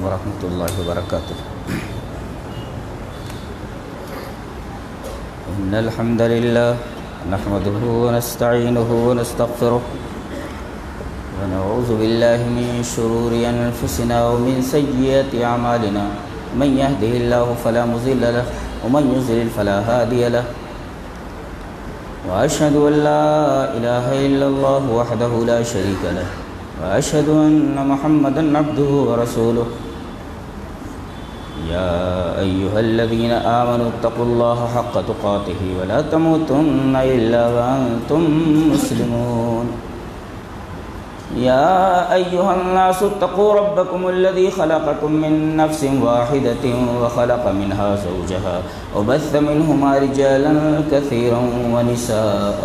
ورحمۃ اللہ وبرکاتہ. إن الحمد لله نحمده ونستعينه ونستغفره ونعوذ بالله من شرور أنفسنا ومن سيئات أعمالنا من يهده الله فلا مضل له ومن يضلل فلا هادي له وأشهد أن لا إله إلا الله وحده لا شريك له وأشهد أن محمدا عبده ورسوله. يا أيها الذين آمنوا اتقوا الله حق تقاته ولا تموتن إلا وأنتم مسلمون. يا أيها الناس اتقوا ربكم الذي خلقكم من نفس واحدة وخلق منها زوجها وبث منهما رجالا كثيرا ونساء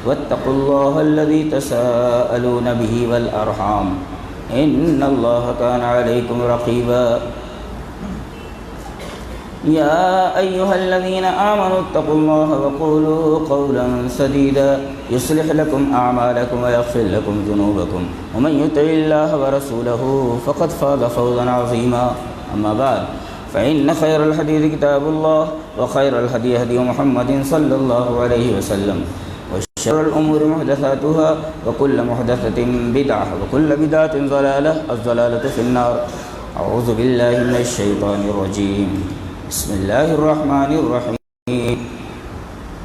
واتقوا الله الذي تساءلون به والأرحام إن الله كان عليكم رقيبا. يا أيها الذين آمنوا اتقوا الله وقولوا قولا سديدا يصلح لكم أعمالكم ويغفر لكم ذنوبكم ومن يطع الله ورسوله فقد فاز فوزا عظيما. أما بعد فإن خير الحديث كتاب الله وخير الهدي هدي محمد صلى الله عليه وسلم وشر الأمور محدثاتها وكل محدثة بدعة وكل بدعة ضلالة الضلالة في النار. أعوذ بالله من الشيطان الرجيم. بسم الله الرحمن الرحيم.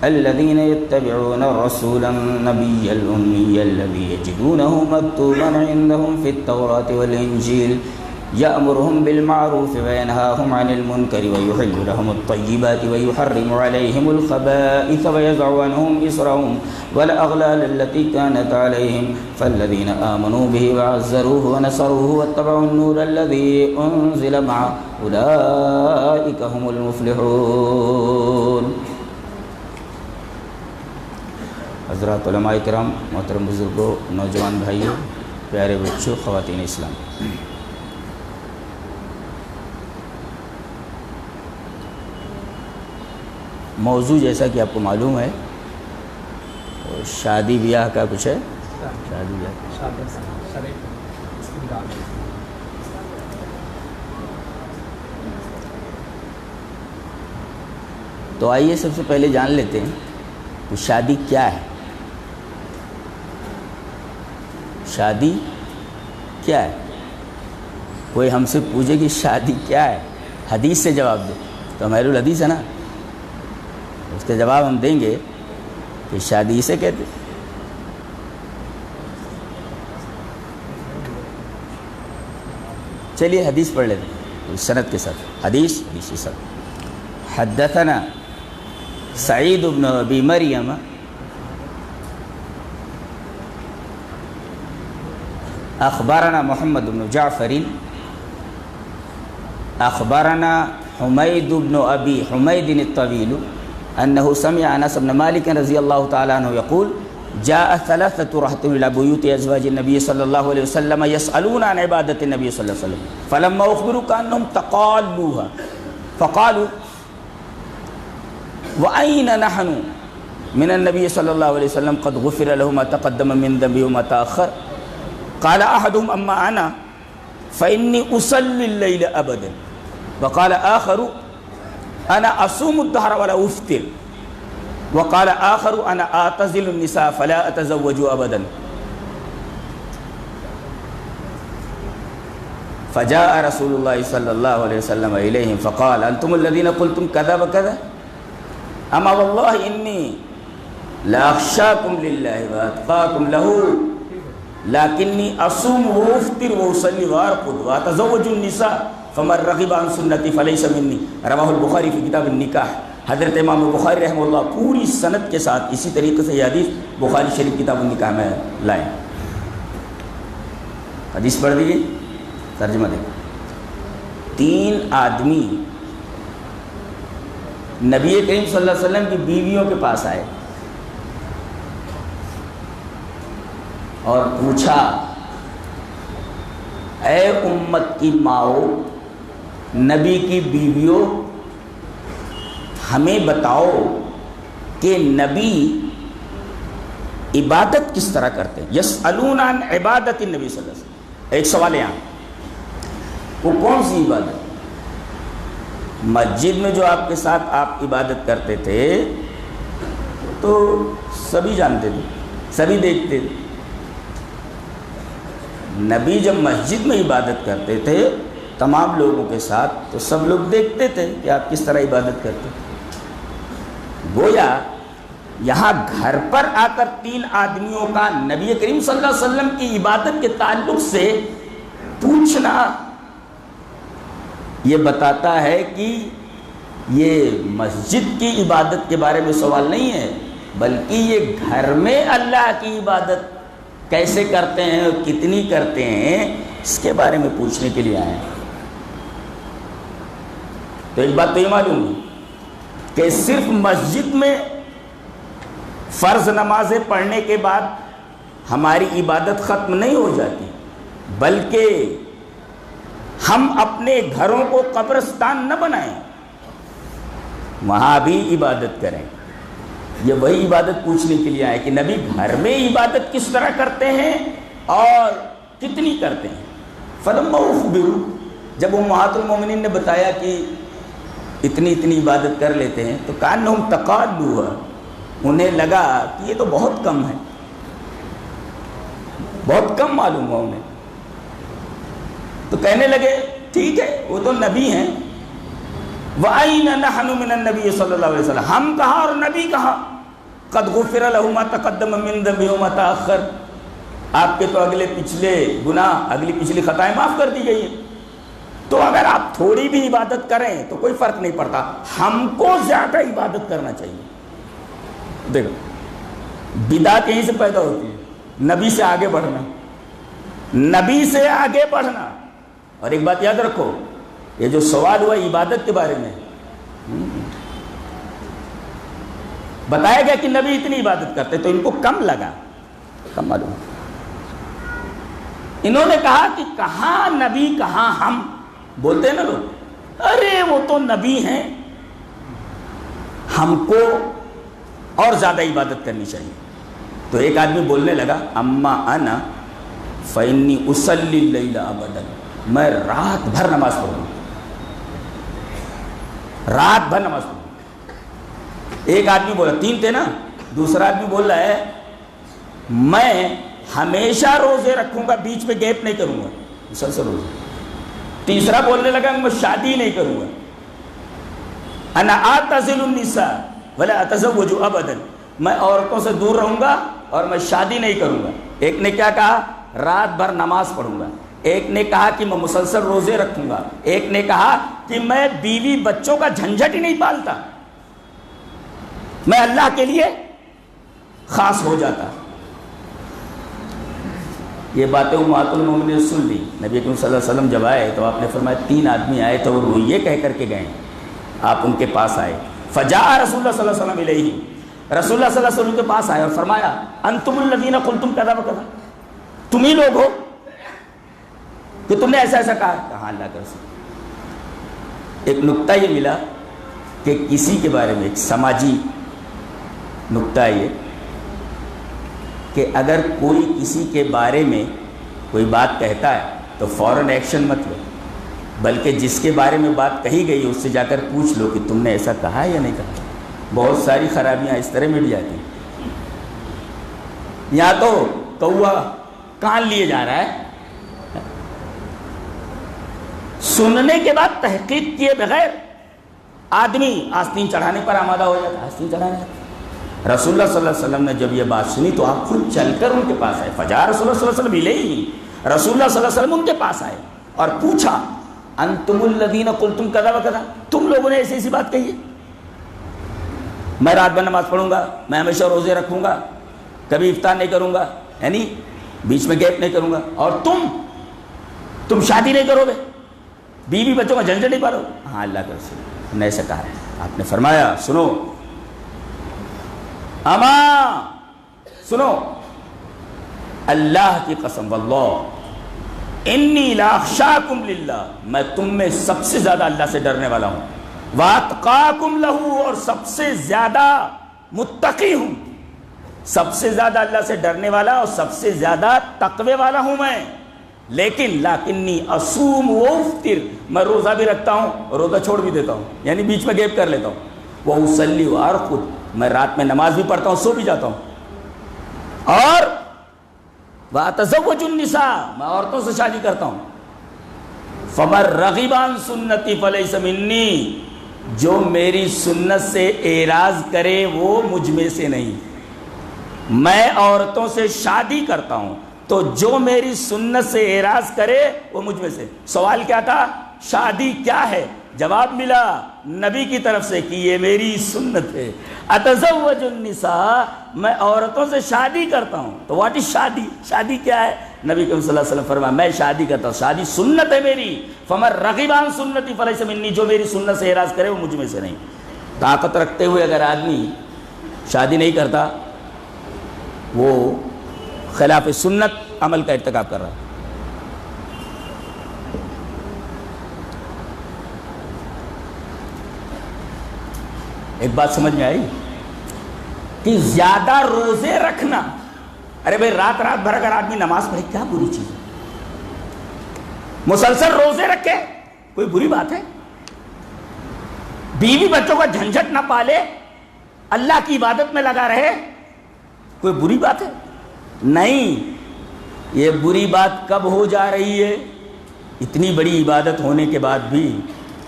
الذين يتبعون الرسول النبي الأمي الذي يجدونه مكتوبا عندهم في التوراة والإنجيل يأمرهم بالمعروف وينهاهم عن المنكر ويحل لهم الطيبات ويحرم عليهم الخبائث ويضع عنهم إصرهم والأغلال التي كانت عليهم فالذين آمنوا به وعزروه ونصروه واتبعوا النور الذي أنزل معه أولئك هم المفلحون. حضرات علماء کرام، محترم بزرگوں، نوجوان بھائیوں، پیارے بچوں، خواتین اسلام، موضوع جیسا کہ آپ کو معلوم ہے شادی بیاہ کا کچھ ہے. شادی بیاہ تو آئیے سب سے پہلے جان لیتے ہیں کہ شادی کیا ہے. شادی کیا ہے؟ کوئی ہم سے پوچھے کہ شادی کیا ہے، حدیث سے جواب دے تو ہمارے الحدیث ہے نا، اس کے جواب ہم دیں گے کہ شادی اسے کہتے. چلیے حدیث پڑھ لیتے ہیں سند کے ساتھ. حدیث کے ساتھ حدثنا سعید بن ابی مریم اخبرنا محمد بن جعفر اخبرنا حمید بن ابی حمید الطویل انه سمع انس بن مالک رضی اللہ تعالی عنہ یقول جاء ثلاثة رهط الى بيوت ازواج النبي صلى الله عليه وسلم يسألون عن عبادة النبي صلى الله عليه وسلم فلما اخبروا كانهم تقالوها فقالوا وأين نحن من النبي صلى الله عليه وسلم قد غفر له ما تقدم من ذنبه وما تأخر. قال أحدهم أما أنا فإني أصلي الليل أبدا. وقال آخر أنا أصوم الدهر ولا أفطر. وقال آخر أنا أعتزل النساء فلا أتزوج أبدا. فجاء رسول الله صلى الله عليه وسلم إليهم فقال أنتم الذين قلتم كذا وكذا اما والله انی لاخشاکم للہ واتقاکم له لکنی اصوم وافطر واصلی وارقد واتزوج النساء فمن رغب عن سنتی فلیس منی. رواہ البخاری فی کتاب النکاح. حضرت امام بخاری رحمہ اللہ پوری سند کے ساتھ اسی طریقے سے یہ حدیث بخاری شریف کتاب النکاح میں لائیں. حدیث پڑھ دیجیے، ترجمہ دیں. 3 آدمی نبی کریم صلی اللہ علیہ وسلم کی بیویوں کے پاس آئے اور پوچھا اے امت کی ماؤ، نبی کی بیویوں، ہمیں بتاؤ کہ نبی عبادت کس طرح کرتے ہیں. یسألون عن عبادت النبی صلی اللہ علیہ وسلم. ایک سوال یہاں، وہ کون سی عبادت؟ مسجد میں جو آپ کے ساتھ آپ عبادت کرتے تھے تو سبھی جانتے تھے، سبھی دیکھتے تھے۔ نبی جب مسجد میں عبادت کرتے تھے تمام لوگوں کے ساتھ تو سب لوگ دیکھتے تھے کہ آپ کس طرح عبادت کرتے تھے۔ گویا یہاں گھر پر آ کر 3 آدمیوں کا نبی کریم صلی اللہ علیہ وسلم کی عبادت کے تعلق سے پوچھنا یہ بتاتا ہے کہ یہ مسجد کی عبادت کے بارے میں سوال نہیں ہے، بلکہ یہ گھر میں اللہ کی عبادت کیسے کرتے ہیں اور کتنی کرتے ہیں اس کے بارے میں پوچھنے کے لیے آئے ہیں۔ تو ایک بات تو یہ معلوم ہے کہ صرف مسجد میں فرض نمازیں پڑھنے کے بعد ہماری عبادت ختم نہیں ہو جاتی، بلکہ ہم اپنے گھروں کو قبرستان نہ بنائیں، وہاں بھی عبادت کریں۔ یہ وہی عبادت پوچھنے کے لیے آئے کہ نبی گھر میں عبادت کس طرح کرتے ہیں اور کتنی کرتے ہیں۔ فلما اخبروا، جب امہات المومنین نے بتایا کہ اتنی عبادت کر لیتے ہیں تو کانہم تقالوا، انہیں لگا کہ یہ تو بہت کم ہے، بہت کم معلوم ہوا انہیں، تو کہنے لگے ٹھیک ہے وہ تو نبی ہیں، وَأَيْنَ نَحْنُ مِنَ النَّبِيِّ صلی اللہ علیہ وسلم، ہم کہاں اور نبی کہاں، قَدْ غُفِرَ لَهُ مَا تَقَدَّمَ مِنْ ذَنبِهِ وَمَا تَأَخَّرَ، آپ کے تو اگلے پچھلے گناہ، اگلی پچھلی خطائیں معاف کر دی گئی ہیں، تو اگر آپ تھوڑی بھی عبادت کریں تو کوئی فرق نہیں پڑتا، ہم کو زیادہ عبادت کرنا چاہیے۔ دیکھو بدعت یہیں سے پیدا ہوتی ہے، نبی سے آگے بڑھنا، نبی سے آگے بڑھنا۔ اور ایک بات یاد رکھو، یہ جو سوال ہوا عبادت کے بارے میں، بتایا گیا کہ نبی اتنی عبادت کرتے تو ان کو کم لگا، کم معلوم۔ انہوں نے کہا کہ کہاں نبی کہاں ہم، بولتے ہیں نا لوگ، ارے وہ تو نبی ہیں، ہم کو اور زیادہ عبادت کرنی چاہیے۔ تو ایک آدمی بولنے لگا اما انا فانی اصلی اللیل ابدا، میں رات بھر نماز پڑھوں، رات بھر نماز پڑھوں۔ ایک آدمی بولا، 3 تھے نا، دوسرا آدمی بول رہا ہے میں ہمیشہ روزے رکھوں گا، بیچ میں گیپ نہیں کروں گا، مسلسل روزے۔ تیسرا بولنے لگا میں شادی نہیں کروں گا، انا اعتزل النساء ولا اتزوج ابدا، میں عورتوں سے دور رہوں گا اور میں شادی نہیں کروں گا۔ ایک نے کیا کہا، رات بھر نماز پڑھوں گا، ایک نے کہا کہ میں مسلسل روزے رکھوں گا، ایک نے کہا کہ میں بیوی بچوں کا جھنجھٹ ہی نہیں پالتا، میں اللہ کے لیے خاص ہو جاتا۔ یہ باتیں امہات المومنین نے سن لی۔ نبی اکرم صلی اللہ علیہ وسلم جب آئے تو آپ نے فرمایا 3 آدمی آئے تو وہ یہ کہہ کر کے گئے، آپ ان کے پاس آئے، فجاء رسول اللہ صلی اللہ علیہ وسلم الیہ، رسول اللہ صلی اللہ علیہ وسلم کے پاس آئے اور فرمایا انتم الذین قلتم کذا وکذا، تم ہی لوگ ہو کہ تم نے ایسا ایسا کہا، کہاں اللہ کا رسول۔ ایک نکتہ یہ ملا کہ کسی کے بارے میں، ایک سماجی نکتہ یہ کہ اگر کوئی کسی کے بارے میں کوئی بات کہتا ہے تو فوراً ایکشن مت لو، بلکہ جس کے بارے میں بات کہی گئی اس سے جا کر پوچھ لو کہ تم نے ایسا کہا ہے یا نہیں کہا۔ بہت ساری خرابیاں اس طرح مٹ جاتی ہیں۔ یا تو کوا کان لیے جا رہا ہے، سننے کے بعد تحقیق کیے بغیر آدمی آستین چڑھانے پر آمادہ ہو جاتا ہے، آستین چڑھانے۔ رسول اللہ صلی اللہ علیہ وسلم نے جب یہ بات سنی تو آپ خود چل کر ان کے پاس آئے، فجاء رسول اللہ صلی اللہ علیہ وسلم الیہ، رسول اللہ صلی اللہ علیہ وسلم ان کے پاس آئے اور پوچھا انتم الذین قلتم کذا وکذا، تم لوگوں نے ایسی ایسی بات کہی ہے، میں رات بھر نماز پڑھوں گا، میں ہمیشہ روزے رکھوں گا، کبھی افطار نہیں کروں گا، یعنی بیچ میں گیپ نہیں کروں گا، اور تم شادی نہیں کرو گے، بیوی بچوں کا جھنجھٹ نہیں پالو گے۔ ہاں اللہ کا رسول نے ایسا کہا ہے۔ آپ نے فرمایا سنو اما سنو، اللہ کی قسم واللہ انی لاخشاکم للہ، میں تم میں سب سے زیادہ اللہ سے ڈرنے والا ہوں، واتقاکم لہ، اور سب سے زیادہ متقی ہوں، سب سے زیادہ اللہ سے ڈرنے والا اور سب سے زیادہ تقوی والا ہوں میں۔ لیکن لاکنی اصوم و افطر، میں روزہ بھی رکھتا ہوں اور روزہ چھوڑ بھی دیتا ہوں، یعنی بیچ میں گیپ کر لیتا ہوں. وہ اصلی و ارقد، میں رات میں نماز بھی پڑھتا ہوں، سو بھی جاتا ہوں. اور واتزوج النساء، میں عورتوں سے شادی کرتا ہوں. فمن رغب عن سنتی فلیس منی، جو میری سنت سے اعراض کرے وہ مجھ میں سے نہیں. میں عورتوں سے شادی کرتا ہوں تو جو میری سنت سے اعراض کرے وہ مجھ میں سے. سوال کیا تھا؟ شادی کیا ہے؟ جواب ملا نبی کی طرف سے کہ یہ میری سنت ہے. اتزوج النساء، میں عورتوں سے شادی کرتا ہوں. تو واٹ از شادی؟ شادی کیا ہے؟ نبی کریم صلی اللہ علیہ وسلم فرمایا میں شادی کرتا ہوں، شادی سنت ہے میری. فمن رغب عن سنتی فلیس منی، جو میری سنت سے اعراض کرے وہ مجھ میں سے نہیں. طاقت رکھتے ہوئے اگر آدمی شادی نہیں کرتا وہ خلاف سنت عمل کا ارتکاب کر رہا ہے. ایک بات سمجھ میں آئی کہ زیادہ روزے رکھنا، ارے بھائی رات بھر اگر آدمی نماز پڑھے کیا بری چیز ہے؟ مسلسل روزے رکھے کوئی بری بات ہے؟ بیوی بچوں کا جھنجھٹ نہ پالے، اللہ کی عبادت میں لگا رہے، کوئی بری بات ہے؟ نہیں. یہ بری بات کب ہو جا رہی ہے؟ اتنی بڑی عبادت ہونے کے بعد بھی،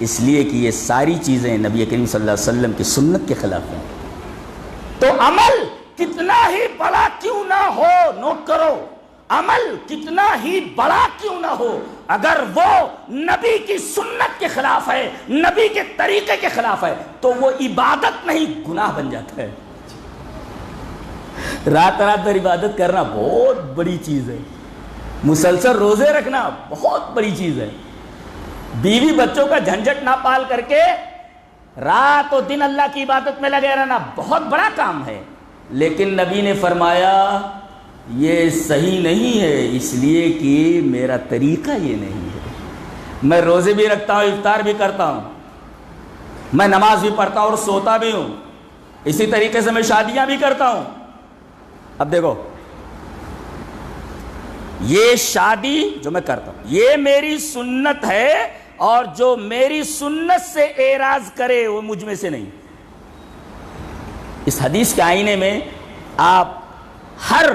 اس لیے کہ یہ ساری چیزیں نبی کریم صلی اللہ علیہ وسلم کی سنت کے خلاف ہیں. تو عمل کتنا ہی بڑا کیوں نہ ہو، نوٹ کرو، عمل کتنا ہی بڑا کیوں نہ ہو، اگر وہ نبی کی سنت کے خلاف ہے، نبی کے طریقے کے خلاف ہے، تو وہ عبادت نہیں گناہ بن جاتا ہے. رات بھر عبادت کرنا بہت بڑی چیز ہے، مسلسل روزے رکھنا بہت بڑی چیز ہے، بیوی بچوں کا جھنجھٹ نہ پال کر کے رات و دن اللہ کی عبادت میں لگے رہنا بہت بڑا کام ہے. لیکن نبی نے فرمایا یہ صحیح نہیں ہے، اس لیے کہ میرا طریقہ یہ نہیں ہے. میں روزے بھی رکھتا ہوں، افطار بھی کرتا ہوں، میں نماز بھی پڑھتا ہوں اور سوتا بھی ہوں، اسی طریقے سے میں شادیاں بھی کرتا ہوں. اب دیکھو، یہ شادی جو میں کرتا ہوں یہ میری سنت ہے، اور جو میری سنت سے اعراض کرے وہ مجھ میں سے نہیں. اس حدیث کے آئینے میں آپ ہر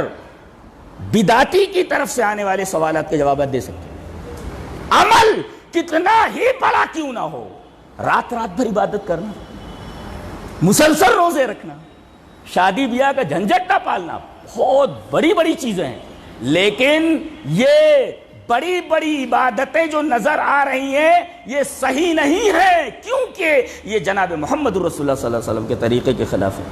بدعتی کی طرف سے آنے والے سوالات کے جوابات دے سکتے ہیں. عمل کتنا ہی بڑا کیوں نہ ہو، رات بھر عبادت کرنا، مسلسل روزے رکھنا، شادی بیاہ کا جھنجھٹ نہ پالنا بہت بڑی بڑی چیزیں ہیں. لیکن یہ بڑی بڑی عبادتیں جو نظر آ رہی ہیں یہ صحیح نہیں ہے، کیونکہ یہ جناب محمد رسول اللہ صلی اللہ علیہ وسلم کے طریقے کے خلاف ہے.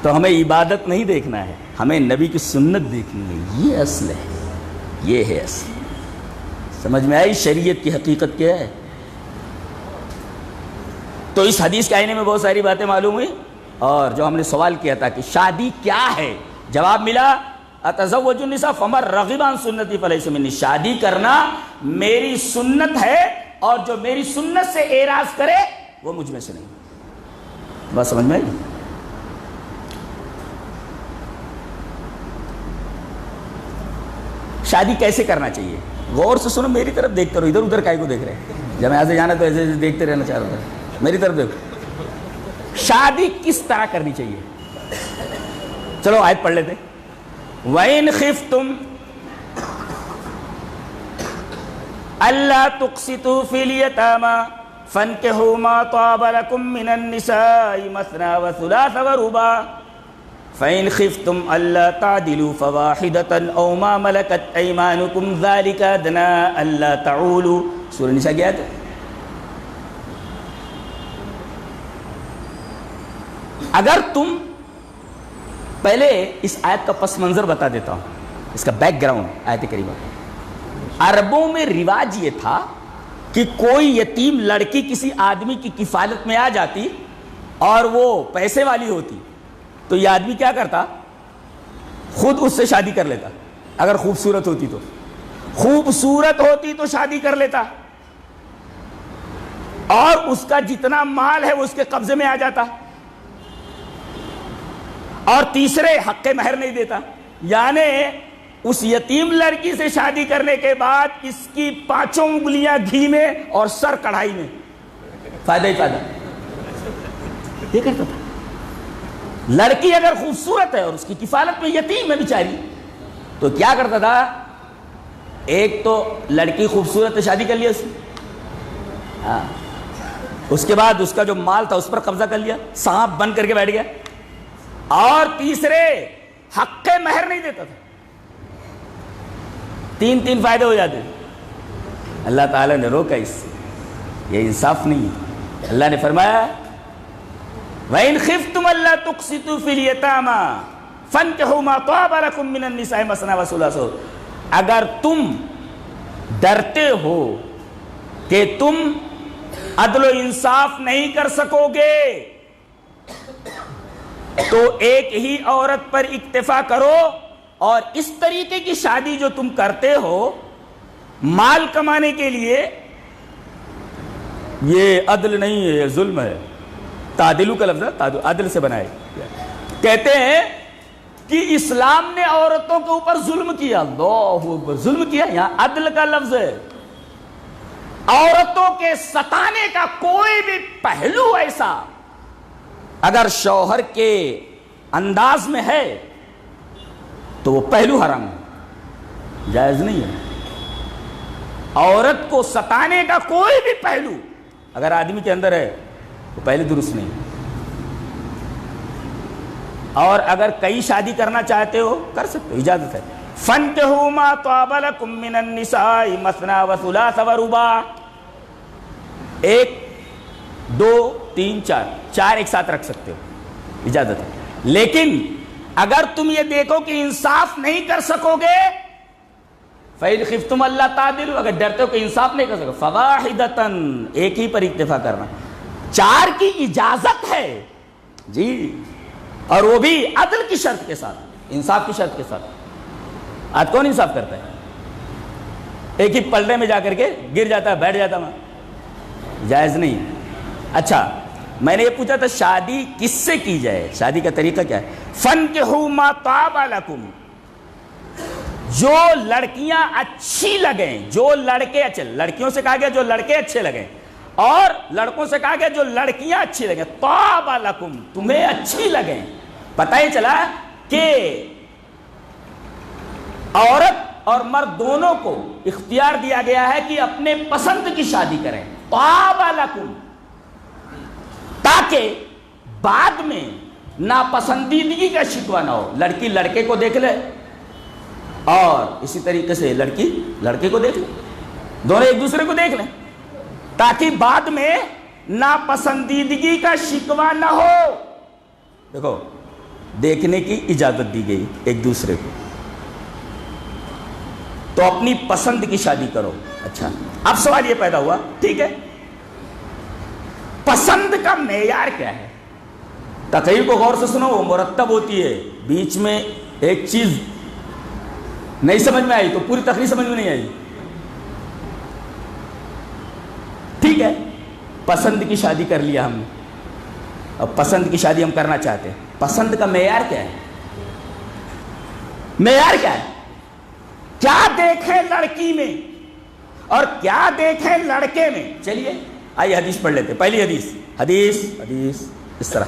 تو ہمیں عبادت نہیں دیکھنا ہے، ہمیں نبی کی سنت دیکھنی ہے. یہ اصل ہے، یہ ہے اصل. سمجھ میں آئی شریعت کی حقیقت کیا ہے؟ تو اس حدیث کے آئینے میں بہت ساری باتیں معلوم ہوئی. اور جو ہم نے سوال کیا تھا کہ شادی کیا ہے، جواب ملا اتزوج النساء فمن رغب عن سنتی فلیس منی، شادی کرنا میری سنت ہے، اور جو میری سنت سے اعراض کرے وہ مجھ میں سے نہیں. بات سمجھ میں آئی؟ شادی کیسے کرنا چاہیے؟ غور سے سنو، میری طرف دیکھتے رہو، ادھر ادھر کائی کو دیکھ رہے ہیں؟ جب یہاں سے جانا تو ایسے دیکھتے رہنا چاہ رہا تھا، میری طرف دیکھو. شادی کس طرح کرنی چاہیے؟ چلو آیت پڑھ لیتے. وَإِنْ خِفْتُمْ أَلَّا تُقْسِطُوا فِي الْيَتَامَى فَانكِحُوا مَا طَابَ لَكُم مِّنَ النِّسَاءِ مَثْنَىٰ وَثُلَاثَ وَرُبَاعَ فَإِنْ خِفْتُمْ أَلَّا تَعْدِلُوا فَوَاحِدَةً أَوْ مَا مَلَكَتْ أَيْمَانُكُمْ ذَلِكَ أَدْنَىٰ أَلَّا تَعُولُوا. سورہ نساء کی آیت ہے. اگر تم، پہلے اس آیت کا پس منظر بتا دیتا ہوں، اس کا بیک گراؤنڈ آیت کریمہ. عربوں میں رواج یہ تھا کہ کوئی یتیم لڑکی کسی آدمی کی کفالت میں آ جاتی اور وہ پیسے والی ہوتی تو یہ آدمی کیا کرتا؟ خود اس سے شادی کر لیتا. اگر خوبصورت ہوتی تو، خوبصورت ہوتی تو شادی کر لیتا، اور اس کا جتنا مال ہے وہ اس کے قبضے میں آ جاتا، اور تیسرے حق مہر نہیں دیتا. یعنی اس یتیم لڑکی سے شادی کرنے کے بعد اس کی 5 انگلیاں گھی میں اور سر کڑھائی میں، فائدہ ہی فائدہ. یہ کرتا تھا. لڑکی اگر خوبصورت ہے اور اس کی کفالت میں یتیم ہے بیچاری، تو کیا کرتا تھا؟ ایک تو لڑکی خوبصورت ہے، شادی کر لیا اس نے، ہاں، اس کے بعد اس کا جو مال تھا اس پر قبضہ کر لیا، سانپ بن کر کے بیٹھ گیا، اور تیسرے حق مہر نہیں دیتا تھا. 3 فائدے ہو جاتے. اللہ تعالیٰ نے روکا اس سے، یہ انصاف نہیں ہے. اللہ نے فرمایا وَإِنْ خِفْتُمْ أَلَّا تُقْسِطُوا فِي الْيَتَامَى فَانكِحُوا مَا طَابَ لَكُم مِّنَ النِّسَاءِ مَثْنَىٰ وَثُلَاثَ. اگر تم ڈرتے ہو کہ تم عدل و انصاف نہیں کر سکو گے تو ایک ہی عورت پر اکتفا کرو، اور اس طریقے کی شادی جو تم کرتے ہو مال کمانے کے لیے، یہ عدل نہیں ہے، یہ ظلم ہے. تعدلو کا لفظ ہے، عدل سے بنائے. کہتے ہیں کہ اسلام نے عورتوں کے اوپر ظلم کیا. اللہ اکبر، ظلم کیا. یہاں عدل کا لفظ ہے. عورتوں کے ستانے کا کوئی بھی پہلو ایسا اگر شوہر کے انداز میں ہے تو وہ پہلو حرام ہے، جائز نہیں ہے. عورت کو ستانے کا کوئی بھی پہلو اگر آدمی کے اندر ہے تو پہلے درست نہیں. اور اگر کئی شادی کرنا چاہتے ہو کر سکتے ہو، اجازت ہے. فَانكِحُوا مَا طَابَ لَكُم مِّنَ النِّسَاءِ مَثْنَىٰ وَثُلَاثَ وَرُبَاعَ. 1 2 3 4 ایک ساتھ رکھ سکتے ہو، اجازت ہے. لیکن اگر تم یہ دیکھو کہ انصاف نہیں کر سکو گے، فَإِنْ خِفْتُمْ أَلَّا تَعْدِلُوا، اگر ڈرتے ہو کہ انصاف نہیں کر سکو، فَوَاحِدَةً، ایک ہی پر اکتفا کرنا. 4 کی اجازت ہے جی، اور وہ بھی عدل کی شرط کے ساتھ، انصاف کی شرط کے ساتھ. آج کون انصاف کرتا ہے؟ ایک ہی پلڑے میں جا کر کے گر جاتا ہے، بیٹھ جاتا ہے، جائز نہیں. اچھا، میں نے یہ پوچھا تھا شادی کس سے کی جائے، شادی کا طریقہ کیا ہے؟ فَانكِحُوا مَا طَابَ لَكُم، جو لڑکیاں اچھی لگیں، جو لڑکے اچھے، لڑکیوں سے کہا گیا جو لڑکے اچھے لگیں، اور لڑکوں سے کہا گیا جو لڑکیاں اچھی لگیں. طَابَ لَكُم، تمہیں اچھی لگیں. پتہ ہی چلا کہ عورت اور مرد دونوں کو اختیار دیا گیا ہے کہ اپنے پسند کی شادی کریں. طَابَ لَكُم، تاکہ بعد میں ناپسندیدگی کا شکوہ نہ ہو. لڑکی لڑکے کو دیکھ لے اور اسی طریقے سے لڑکی لڑکے کو دیکھ لے، دونوں ایک دوسرے کو دیکھ لیں، تاکہ بعد میں ناپسندیدگی کا شکوہ نہ ہو. دیکھو، دیکھنے کی اجازت دی گئی ایک دوسرے کو، تو اپنی پسند کی شادی کرو. اچھا، اب سوال یہ پیدا ہوا، ٹھیک ہے، پسند کا معیار کیا ہے؟ تقریر کو غور سے سنو، وہ مرتب ہوتی ہے. بیچ میں ایک چیز نہیں سمجھ میں آئی تو پوری تقریر سمجھ میں نہیں آئی. ٹھیک ہے، پسند کی شادی کر لیا ہم نے، اب پسند کی شادی ہم کرنا چاہتے ہیں. پسند کا معیار کیا ہے؟ معیار کیا ہے؟ کیا دیکھیں لڑکی میں اور کیا دیکھیں لڑکے میں؟ چلیے آئیے حدیث پڑھ لیتے. پہلی حدیث اس طرح.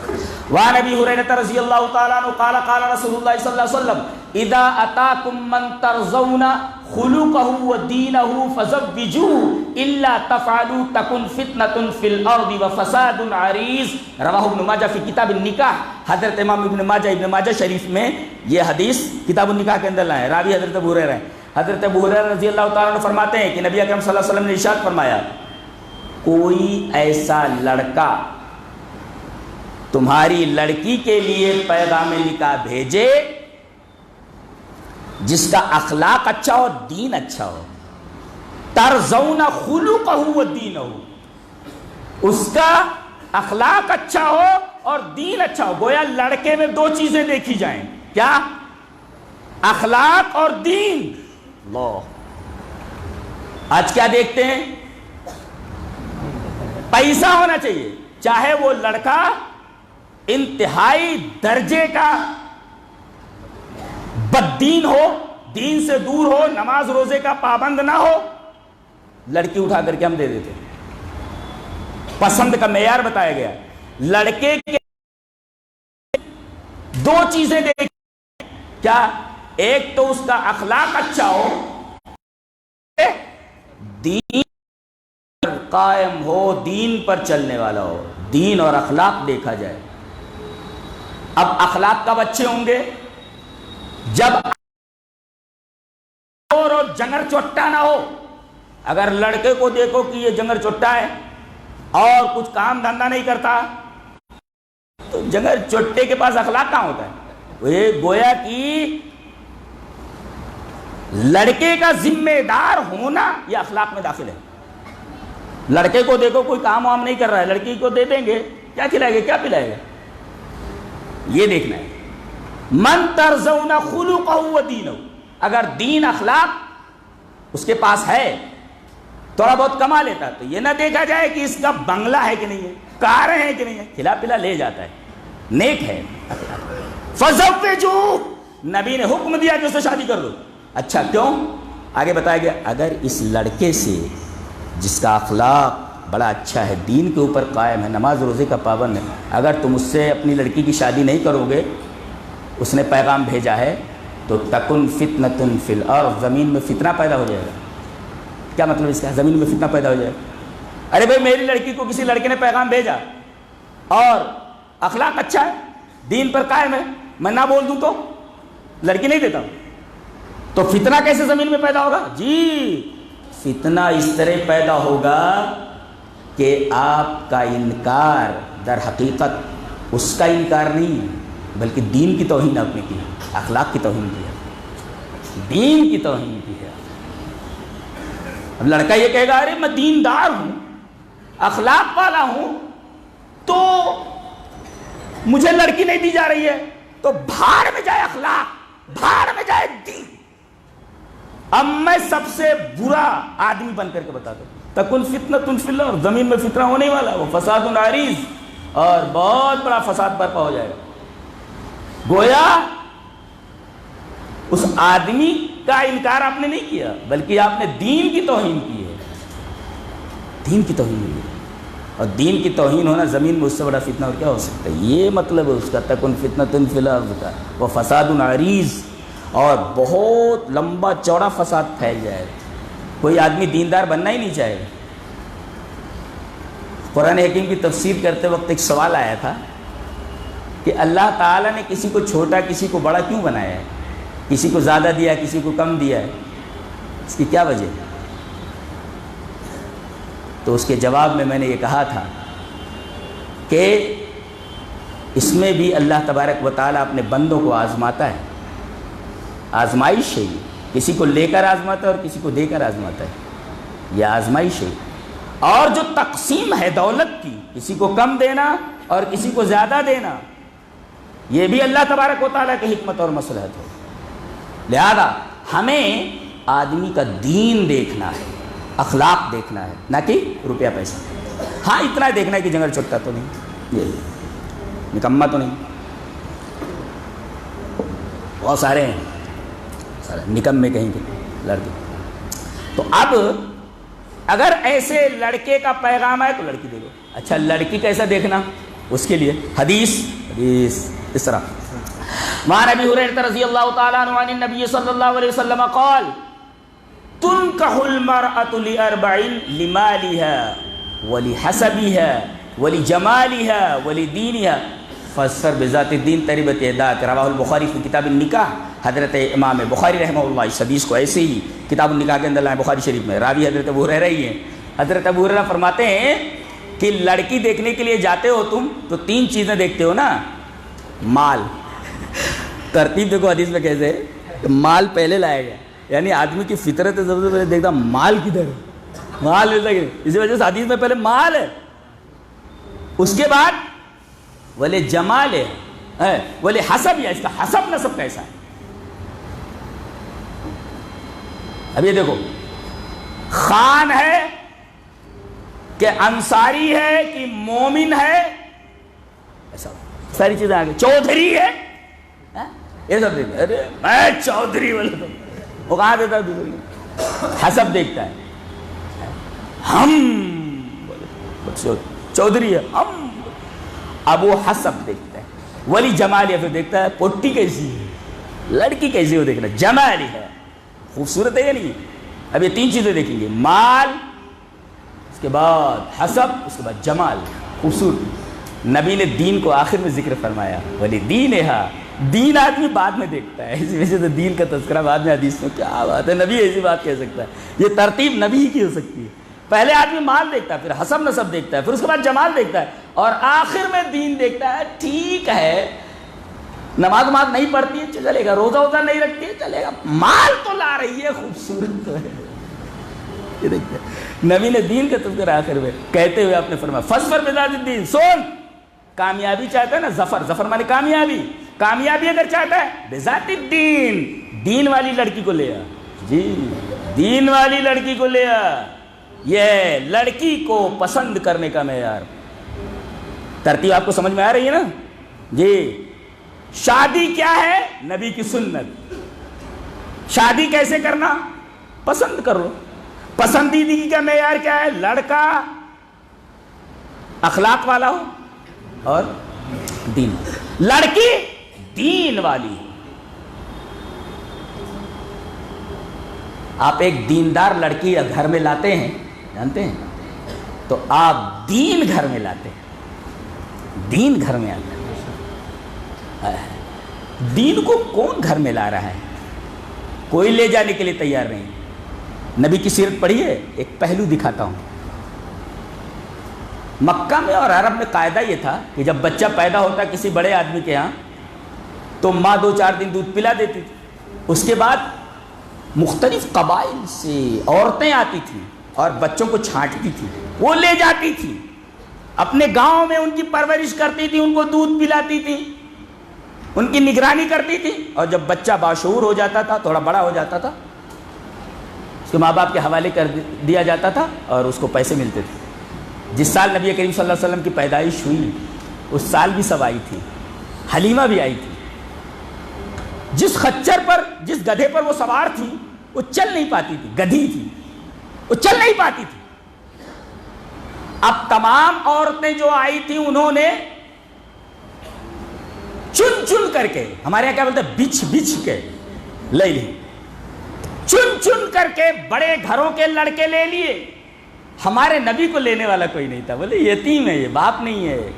وعن ابی ہریرہ رضی اللہ تعالیٰ عنہ قال قال رسول اللہ صلی اللہ علیہ وسلم اذا اتاکم من ترضون خلقه ودینه فزوجوه الا تفعلوا تکن فتنة فی الارض وفساد عریض. رواہ ابن ماجہ فی کتاب النکاح. حضرت امام ابن ماجہ شریف میں یہ حدیث کتاب النکاح کے اندر لائے. راوی حضرت ابو ہریرہ ہیں. حضرت ابو ہریرہ رضی اللہ تعالیٰ عنہ فرماتے ہیں کہ نبی اکرم صلی اللہ علیہ وسلم نے ارشاد فرمایا، کوئی ایسا لڑکا تمہاری لڑکی کے لیے پیغام نکاح بھیجے جس کا اخلاق اچھا ہو، دین اچھا ہو. ترضون خلقہ ودینہ، اس کا اخلاق اچھا ہو اور دین اچھا ہو. گویا لڑکے میں 2 چیزیں دیکھی جائیں، کیا؟ اخلاق اور دین. اللہ، آج کیا دیکھتے ہیں؟ پیسہ ہونا چاہیے، چاہے وہ لڑکا انتہائی درجے کا بددین ہو، دین سے دور ہو، نماز روزے کا پابند نہ ہو، لڑکی اٹھا کر کے ہم دے دیتے. پسند کا معیار بتایا گیا. لڑکے کے دو چیزیں دیکھیں. کیا؟ ایک تو اس کا اخلاق اچھا ہو، دین پر قائم ہو، دین پر چلنے والا ہو. دین اور اخلاق دیکھا جائے. اب اخلاق کب اچھے ہوں گے؟ جب اور جنگر چوٹا نہ ہو. اگر لڑکے کو دیکھو کہ یہ جنگر چوٹا ہے اور کچھ کام دھندا نہیں کرتا، تو جنگر چوٹے کے پاس اخلاق کہاں ہوتا ہے؟ یہ گویا کہ لڑکے کا ذمہ دار ہونا یہ اخلاق میں داخل ہے. لڑکے کو دیکھو کوئی کام وام نہیں کر رہا ہے، لڑکی کو دے دیں گے، کیا کھلائے گا، کیا پلائے گا، یہ دیکھنا ہے. من ترضون خلقہ ودینہ، اگر دین اخلاق اس کے پاس ہے، تھوڑا بہت کما لیتا، تو یہ نہ دیکھا جائے کہ اس کا بنگلہ ہے کہ نہیں ہے، کاریں ہیں کہ نہیں ہے، کھلا پلا لے جاتا ہے، نیک ہے. فزوجوہ، نبی نے حکم دیا کہ اسے شادی کر دو. اچھا کیوں؟ آگے بتایا گیا اگر اس لڑکے سے جس کا اخلاق بڑا اچھا ہے، دین کے اوپر قائم ہے، نماز روزے کا پابند ہے، اگر تم اس سے اپنی لڑکی کی شادی نہیں کرو گے، اس نے پیغام بھیجا ہے، تو تکن فتنۃ فی الارض، زمین میں فتنہ پیدا ہو جائے گا. کیا مطلب اس کا؟ زمین میں فتنہ پیدا ہو جائے گا. ارے بھائی میری لڑکی کو کسی لڑکے نے پیغام بھیجا اور اخلاق اچھا ہے، دین پر قائم ہے، میں نہ بول دوں تو لڑکی نہیں دیتا، تو فتنہ کیسے زمین میں پیدا ہوگا؟ جی فتنہ اس طرح پیدا ہوگا کہ آپ کا انکار در حقیقت اس کا انکار نہیں ہے، بلکہ دین کی توہین آپ نے کی ہے، اخلاق کی توہین کی ہے، دین کی توہین کی ہے. اب لڑکا یہ کہے گا ارے میں دیندار ہوں، اخلاق والا ہوں، تو مجھے لڑکی نہیں دی جا رہی ہے، تو بھاڑ میں جائے اخلاق، بھاڑ میں جائے دین. اب میں سب سے برا آدمی بن کر کے بتا دوں، تکن فتنۃ فی الارض، زمین میں فتنہ ہونے والا، وہ فساد عریض، اور بہت بڑا فساد برپا ہو جائے گا. گویا اس آدمی کا انکار آپ نے نہیں کیا، بلکہ آپ نے دین کی توہین کی ہے، دین کی توہین کی ہے. اور دین کی توہین ہونا زمین میں اس سے بڑا فتنہ اور کیا ہو سکتا ہے؟ یہ مطلب ہے اس کا تکن فتنۃ فی الارض کا، وہ فساد عریض، اور بہت لمبا چوڑا فساد پھیل جائے. کوئی آدمی دیندار بننا ہی نہیں چاہے. قرآن حکیم کی تفسیر کرتے وقت ایک سوال آیا تھا کہ اللہ تعالیٰ نے کسی کو چھوٹا کسی کو بڑا کیوں بنایا ہے، کسی کو زیادہ دیا کسی کو کم دیا ہے، اس کی کیا وجہ ہے؟ تو اس کے جواب میں نے یہ کہا تھا کہ اس میں بھی اللہ تبارک و تعالیٰ اپنے بندوں کو آزماتا ہے. آزمائش ہے، کسی کو لے کر آزماتا ہے اور کسی کو دے کر آزماتا ہے، یہ آزمائش ہے. اور جو تقسیم ہے دولت کی، کسی کو کم دینا اور کسی کو زیادہ دینا، یہ بھی اللہ تبارک و تعالیٰ کی حکمت اور مصلحت ہے. لہذا ہمیں آدمی کا دین دیکھنا ہے، اخلاق دیکھنا ہے، نہ کہ روپیہ پیسہ. ہاں اتنا دیکھنا ہے کہ جنگل چوٹا تو نہیں، یہ نکما تو نہیں. بہت سارے ہیں نکم میں کہیں کے لڑکے. تو اب اگر ایسے لڑکے کا پیغام ہے تو لڑکی دے دو. اچھا لڑکی کیسا دیکھنا، اس کے لیے حدیث اس طرح وعن ابی ہریرہ رضی اللہ تعالی عنہ عن النبی صلی اللہ علیہ وسلم قال تنکح المرأة لأربع لمالها ولحسبها ولجمالها ولدینها فاصفر بذات الدین تربت یداک. رواہ البخاری فی کتاب النکاح. حضرت امام بخاری رحمہ اللہ اس حدیث کو ایسے ہی کتاب النکاح کے اندر لائے، بخاری شریف میں. راوی حضرت ابو ہریرہ ہی ہیں. حضرت ابو ہریرہ فرماتے ہیں کہ لڑکی دیکھنے کے لیے جاتے ہو تم تو تین چیزیں دیکھتے ہو نا. مال، ترتیب دیکھو حدیث میں کیسے ہے، مال پہلے لایا گیا، یعنی آدمی کی فطرت ہے سب سے پہلے دیکھتا مال کدھر ہے، مال ملتا ہے، اسی وجہ سے حدیث میں پہلے مال ہے. اس کے بعد ولی جمال ہے، ولی حسب ہے، اس کا حسب نسب کیسا ہے. اب یہ دیکھو خان ہے کہ انصاری ہے کہ مومن ہے، ایسا ساری چیزیں آگے. چودھری ہے، یہ سب دیکھتے ارے میں چودھری والا تو وہ کہاں دیتا ہے دوسرے کی؟ حسب دیکھتا ہے. ہم چودھری ہے ہم، اب وہ حسب دیکھتا ہے. ولی جمالی پھر دیکھتا ہے پوٹی کیسی ہے، لڑکی کیسی ہو دیکھنا. جمالی ہے، خوبصورت ہے یا نہیں. اب یہ تین چیزیں دیکھیں گے، مال، اس کے بعد حسب، اس کے بعد جمال، خوبصورتی. نبی نے دین کو آخر میں ذکر فرمایا، ولی دین ہے. دین آدمی بعد میں دیکھتا ہے، اسی وجہ سے تو دین کا تذکرہ بعد میں حدیث میں. کیا بات ہے، نبی ایسی بات کہہ سکتا ہے. یہ ترتیب نبی ہی کی ہو سکتی ہے. پہلے آدمی مال دیکھتا ہے، پھر حسب نسب دیکھتا ہے، پھر اس کے بعد جمال دیکھتا ہے، اور آخر میں دین دیکھتا ہے. ٹھیک ہے نماز نہیں پڑھتی ہے چلے گا، روزہ ووزہ نہیں رکھتی ہے چلے گا، مال تو لا رہی ہے، خوبصورت تو ہے. یہ دیکھتے ہیں نبی نے دین کا تذکرہ آخر میں کہتے ہوئے آپ نے فرمایا فاصبر بذات الدین. سن، کامیابی چاہتا ہے نا، ظفر مانے کامیابی اگر چاہتا ہے بذات الدین، دین والی لڑکی کو لے آ. جی دین والی لڑکی کو لے آ. یہ لڑکی کو پسند کرنے کا معیار. ترتیب آپ کو سمجھ میں آ رہی ہے نا؟ جی شادی کیا ہے؟ نبی کی سنت. شادی کیسے کرنا؟ پسند کرو. پسندیدگی کا معیار کیا ہے؟ لڑکا اخلاق والا ہو اور دین، لڑکی دین والی. آپ ایک دیندار لڑکی گھر میں لاتے ہیں جانتے ہیں تو آپ دین گھر میں لاتے ہیں. دین گھر میں آتا ہے. دین کو کون گھر میں لا رہا ہے؟ کوئی لے جانے کے لیے تیار نہیں. نبی کی سیرت پڑھی ہے؟ ایک پہلو دکھاتا ہوں. مکہ میں اور عرب میں قاعدہ یہ تھا کہ جب بچہ پیدا ہوتا کسی بڑے آدمی کے ہاں تو ماں 2-4 دن دودھ پلا دیتی تھی. اس کے بعد مختلف قبائل سے عورتیں آتی تھیں اور بچوں کو چھانٹتی تھی، وہ لے جاتی تھی اپنے گاؤں میں، ان کی پرورش کرتی تھی، ان کو دودھ پلاتی تھی، ان کی نگرانی کرتی تھی. اور جب بچہ باشعور ہو جاتا تھا، تھوڑا بڑا ہو جاتا تھا، اس کے ماں باپ کے حوالے کر دیا جاتا تھا اور اس کو پیسے ملتے تھے. جس سال نبی کریم صلی اللہ علیہ وسلم کی پیدائش ہوئی اس سال بھی سب آئی تھی، حلیمہ بھی آئی تھی. جس خچر پر، جس گدھے پر وہ سوار تھی وہ چل نہیں پاتی تھی، گدھی تھی، وہ چل نہیں پاتی تھی. اب تمام عورتیں جو آئی تھیں انہوں نے چن چن کر کے، ہمارے یہاں کیا بولتے ہیں بچھ بچھ کے لے لی، چن چن کر کے بڑے گھروں کے لڑکے لے لیے. ہمارے نبی کو لینے والا کوئی نہیں تھا. بولے یتیم ہے یہ، باپ نہیں ہے،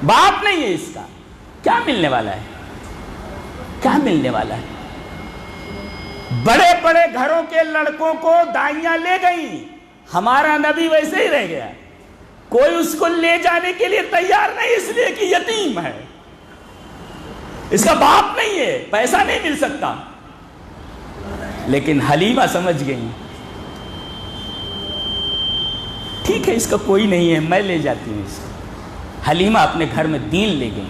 باپ نہیں ہے اس کا. کیا ملنے والا ہے؟ کیا ملنے والا ہے؟ بڑے بڑے گھروں کے لڑکوں کو دائیاں لے گئیں، ہمارا نبی ویسے ہی رہ گیا. کوئی اس کو لے جانے کے لیے تیار نہیں، اس لیے کہ یتیم ہے، اس کا باپ نہیں ہے، پیسہ نہیں مل سکتا. لیکن حلیمہ سمجھ گئی ٹھیک ہے اس کا کوئی نہیں ہے، میں لے جاتی ہوں اس کو. حلیمہ اپنے گھر میں دین لے گئی.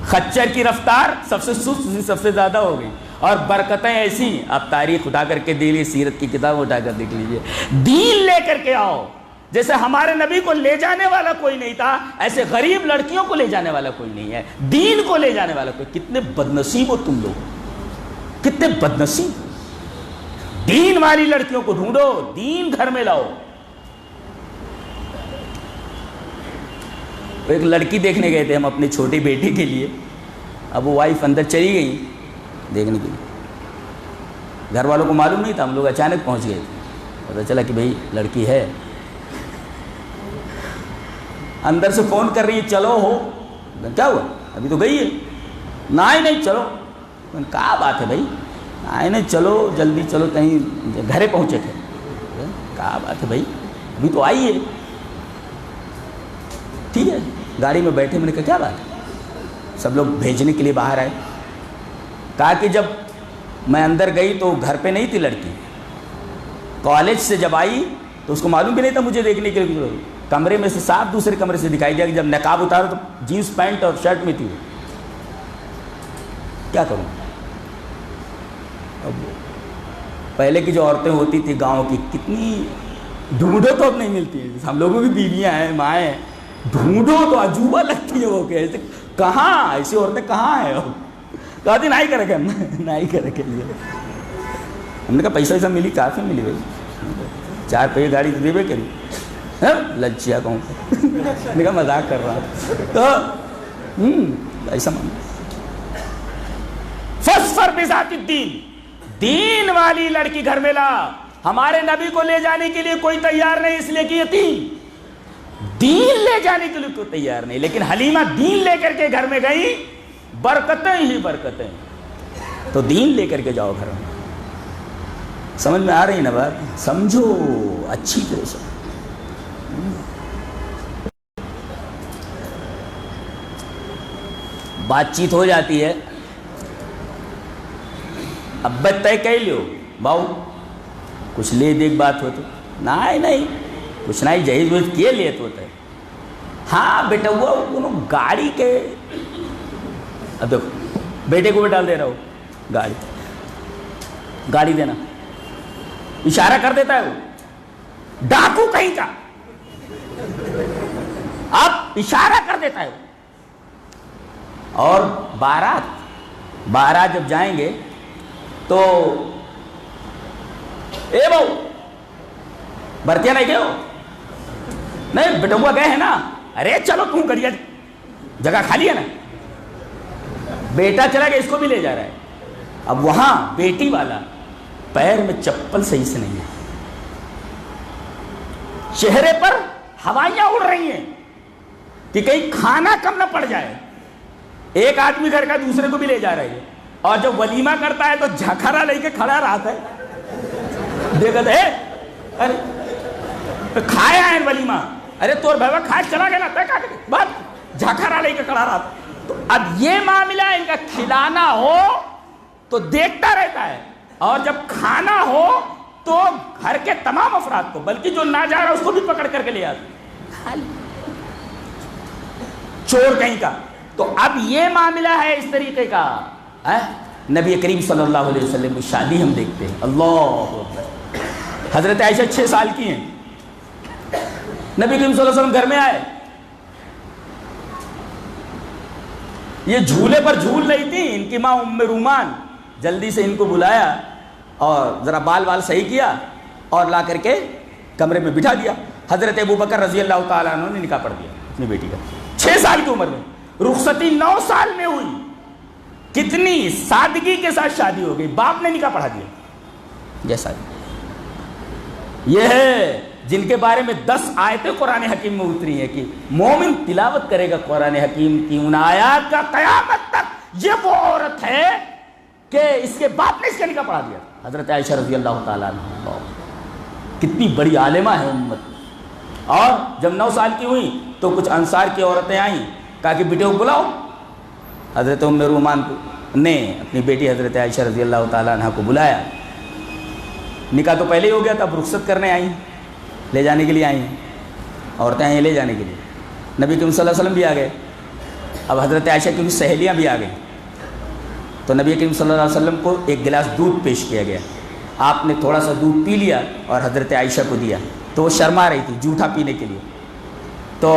خچر کی رفتار سب سے سست، سب سے زیادہ ہو گئی، اور برکتیں ایسی. آپ تاریخ اٹھا کر کے دے لیے، سیرت کی کتاب اٹھا کر دیکھ لیجئے. دین لے کر کے آؤ. جیسے ہمارے نبی کو لے جانے والا کوئی نہیں تھا، ایسے غریب لڑکیوں کو لے جانے والا کوئی نہیں ہے، دین کو لے جانے والا کوئی. کتنے بدنصیب ہو تم لوگ، کتنے بدنصیب. دین والی لڑکیوں کو ڈھونڈو، دین گھر میں لاؤ. ایک لڑکی دیکھنے گئے تھے ہم اپنی چھوٹی بیٹی کے لیے. اب وہ وائف اندر چلی گئی دیکھنے کے لیے، گھر والوں کو معلوم نہیں تھا، ہم لوگ اچانک پہنچ گئے تھے. پتہ چلا کہ بھئی لڑکی ہے. اندر سے فون کر رہی ہے چلو ہو. کیا ہوا؟ ابھی تو گئی ہے. نہیں چلو. کیا بات ہے بھائی؟ نہیں چلو جلدی چلو، کہیں گھرے پہنچے تھے. کیا بات ہے بھائی ابھی تو آئی ہے. ٹھیک ہے گاڑی میں بیٹھے. میں نے کہا کیا بات ہے؟ سب لوگ بھیجنے کے لیے باہر آئے. کہا کہ جب میں اندر گئی تو گھر پہ نہیں تھی لڑکی. کالج سے جب آئی تو اس کو معلوم بھی نہیں تھا مجھے دیکھنے کے لیے. کمرے میں سے صاف دوسرے کمرے سے دکھائی دیا کہ جب نقاب اتارا تو جینس پینٹ اور شرٹ میں تھی. کیا کروں؟ اب پہلے کی جو عورتیں ہوتی تھی گاؤں کی، کتنی ڈھونڈو تو اب نہیں ملتی ہیں. ہم لوگوں کی بیویاں ہیں، مائیں ہیں، ڈھونڈو تو عجوبہ لگتی ہے. وہ کیسے کہاں ایسی عورتیں کہاں ہیں؟ کہا تھی نہیں کرے گا نہیں کرے گا. ہم نے کہا پیسہ ایسا ملی کافی ملی بھائی, 4 پہیے گاڑی تو دے بے کری, لچیا کہوں نے کہا مذاق کر رہا. تو ایسا مان فاصفر بذات الدین, دین والی لڑکی گھر میں لا. ہمارے نبی کو لے جانے کے لیے کوئی تیار نہیں, اس لیے کہ یتیم, دین لے جانے کے لیے کوئی تیار نہیں. لیکن حلیمہ دین لے کر کے گھر میں گئی, برکتیں ہی برکتیں. تو دین لے کر کے جاؤ گھر میں. سمجھ میں آ رہی نا بات؟ سمجھو اچھی طرح سے. بات چیت ہو جاتی ہے, اب طے کہہ لیو باؤ کچھ لے دیکھ بات ہو تو نہیں کچھ نہیں جہیز وہیز کیے لیے تو ہوتا ہے. ہاں بیٹا وہ گاڑی کے, اب دیکھو بیٹے کو بھی ڈال دے رہا ہو گاڑی دینا, اشارہ کر دیتا ہے وہ ڈاکو کہیں کا, اب اشارہ کر دیتا ہے. اور بارات جب جائیں گے تو اے بہو برتیا نہیں گئے ہو, نہیں بیٹا گئے ہیں نا, ارے چلو تم کریے جگہ خالی ہے نا. بیٹا چلا گیا, اس کو بھی لے جا رہا ہے. اب وہاں بیٹی والا پیر میں چپل صحیح سے نہیں ہے, چہرے پر ہوائیاں اڑ رہی ہیں کہ کہیں کھانا کم نہ پڑ جائے. ایک آدمی گھر کا دوسرے کو بھی لے جا رہی ہے, اور جب ولیمہ کرتا ہے تو جھکرا لے کے کھڑا رہتا ہے, دیکھا تھا ارے کھایا ہے ولیمہ, ارے تو بھائی کھائے چلا گیا نا بات جھکرا لے کے کھڑا رہتا. تو اب یہ معاملہ ان کا کھلانا ہو تو دیکھتا رہتا ہے, اور جب کھانا ہو تو گھر کے تمام افراد کو, بلکہ جو نہ جا رہا اس کو بھی پکڑ کر کے لے آتا, چور کہیں کا. تو اب یہ معاملہ ہے اس طریقے کا. نبی کریم صلی اللہ علیہ وسلم کی شادی ہم دیکھتے ہیں, اللہ اکبر. حضرت عائشہ 6 سال کی ہیں, نبی کریم صلی اللہ علیہ وسلم گھر میں آئے, یہ جھولے پر جھول رہی تھی. ان کی ماں ام رومان جلدی سے ان کو بلایا اور ذرا بال صحیح کیا اور لا کر کے کمرے میں بٹھا دیا. حضرت ابوبکر رضی اللہ تعالیٰ عنہ نے نکاح پڑھ دیا اپنی بیٹی کا 6 سال کی عمر میں. رخصتی 9 سال میں ہوئی, کتنی سادگی کے ساتھ شادی ہو گئی, باپ نے نکاح پڑھا دیا. جیسا یہ ہے جن کے بارے میں 10 آیتیں قرآن حکیم میں اتری ہیں کہ مومن تلاوت کرے گا قرآن حکیم کی ان آیات کا قیامت تک. یہ وہ عورت ہے کہ اس کے باپ نے اس کا نکاح پڑھا دیا. حضرت عائشہ رضی اللہ تعالیٰ عنہ کتنی بڑی عالمہ ہے امت. اور جب 9 سال کی ہوئی تو کچھ انصار کی عورتیں آئیں, کہا کہ بیٹے کو بلاؤ. حضرت ام رومان نے اپنی بیٹی حضرت عائشہ رضی اللہ تعالیٰ عنہ کو بلایا. نکاح تو پہلے ہی ہو گیا تھا, اب رخصت کرنے آئیں, لے جانے کے لیے آئیں, عورتیں آئیں لے جانے کے لیے. نبی کریم صلی اللہ علیہ وسلم بھی آ گئے. اب حضرت عائشہ کی سہیلیاں بھی آ گئیں. تو نبی کریم صلی اللہ علیہ وسلم کو ایک گلاس دودھ پیش کیا گیا. آپ نے تھوڑا سا دودھ پی لیا اور حضرت عائشہ کو دیا. تو وہ شرما رہی تھی جھوٹا پینے کے لیے. تو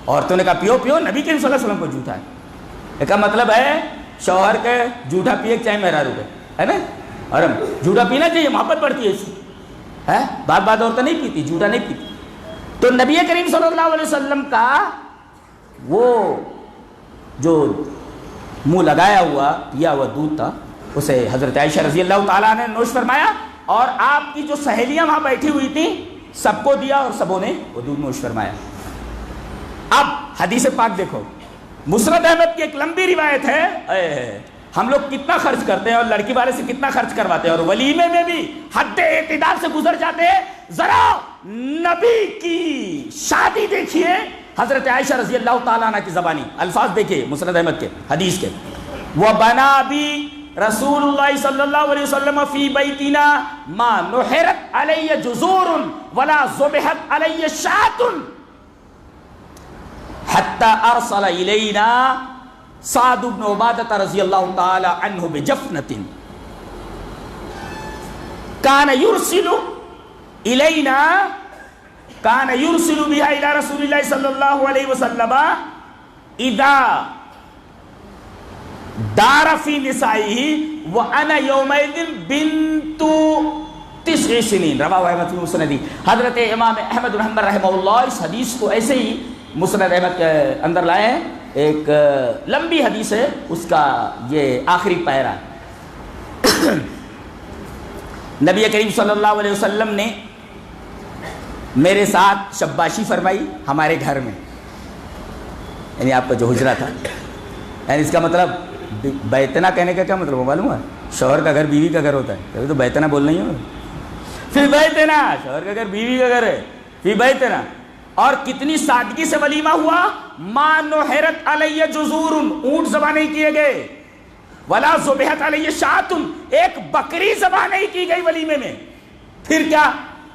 عورتوں نے کہا پیو پیو, نبی کریم صلی اللہ علیہ وسلم کو جھوٹا ہے. اس کا مطلب ہے شوہر کے جھوٹا پیے چاہے مہرارو ہے نا, اور جھوٹا پینا چاہیے, محبت بڑھتی ہے اس سے. بات عورتیں نہیں پیتی, جھوٹا نہیں پیتی. تو نبی کریم صلی اللہ علیہ وسلم کا وہ جو منہ لگایا ہوا پیا ہوا دودھ تھا اسے حضرت عائشہ رضی اللہ تعالیٰ نے نوش فرمایا, اور آپ کی جو سہیلیاں وہاں بیٹھی ہوئی تھیں سب کو دیا اور سبوں نے وہ دودھ نوش فرمایا. اب حدیث پاک دیکھو, مسند احمد کی ایک لمبی روایت ہے. ہم لوگ کتنا خرچ کرتے ہیں اور لڑکی والے سے کتنا خرچ کرواتے ہیں, اور ولیمے میں بھی حد اعتدال سے گزر جاتے ہیں. ذرا نبی کی شادی دیکھیے, حضرت عائشہ رضی اللہ تعالیٰ عنہ کی زبانی الفاظ دیکھیے مسند احمد کے حدیث کے. وَبَنَا بِي رسول اللہ صلی اللہ علیہ وسلم فی بیتنا ما نحرت علی جزور ولا ذبحت علی شاة حتی ارسل الینا سعد بن عبادہ رضی اللہ تعالی عنہ بجفنۃ کان یرسل الینا کان یرسل بها الی رسول اللہ صلی اللہ علیہ وسلم اذا دار فی نسائی وانا یومئذ بنت 9 سنین، رواہ احمد فی مسندی۔ حضرت امام احمد بن حنبل رحمہ اللہ اس حدیث کو ایسے ہی مسند احمد کے اندر لائے ہیں، ایک لمبی حدیث ہے، اس کا یہ آخری پیرا۔ نبی کریم صلی اللہ علیہ وسلم نے میرے ساتھ شباشی فرمائی ہمارے گھر میں، یعنی آپ کا جو حجرہ تھا، یعنی اس کا مطلب بیتنا کہنے کا کیا مطلب ہے معلوم ہے؟ شوہر کا گھر بیوی کا گھر ہوتا ہے، کبھی تو بیتنا بولنا ہی ہے، پھر بیتنا، شوہر کا گھر بیوی کا گھر ہے، پھر بیتنا۔ اور کتنی سادگی سے ولیمہ ہوا، ما نحرت علی جزور، اونٹ ذبح نہیں کیے گئے، ولا ذبحت علی شاۃ، ایک بکری ذبح نہیں کی گئی ولیمے میں۔ پھر کیا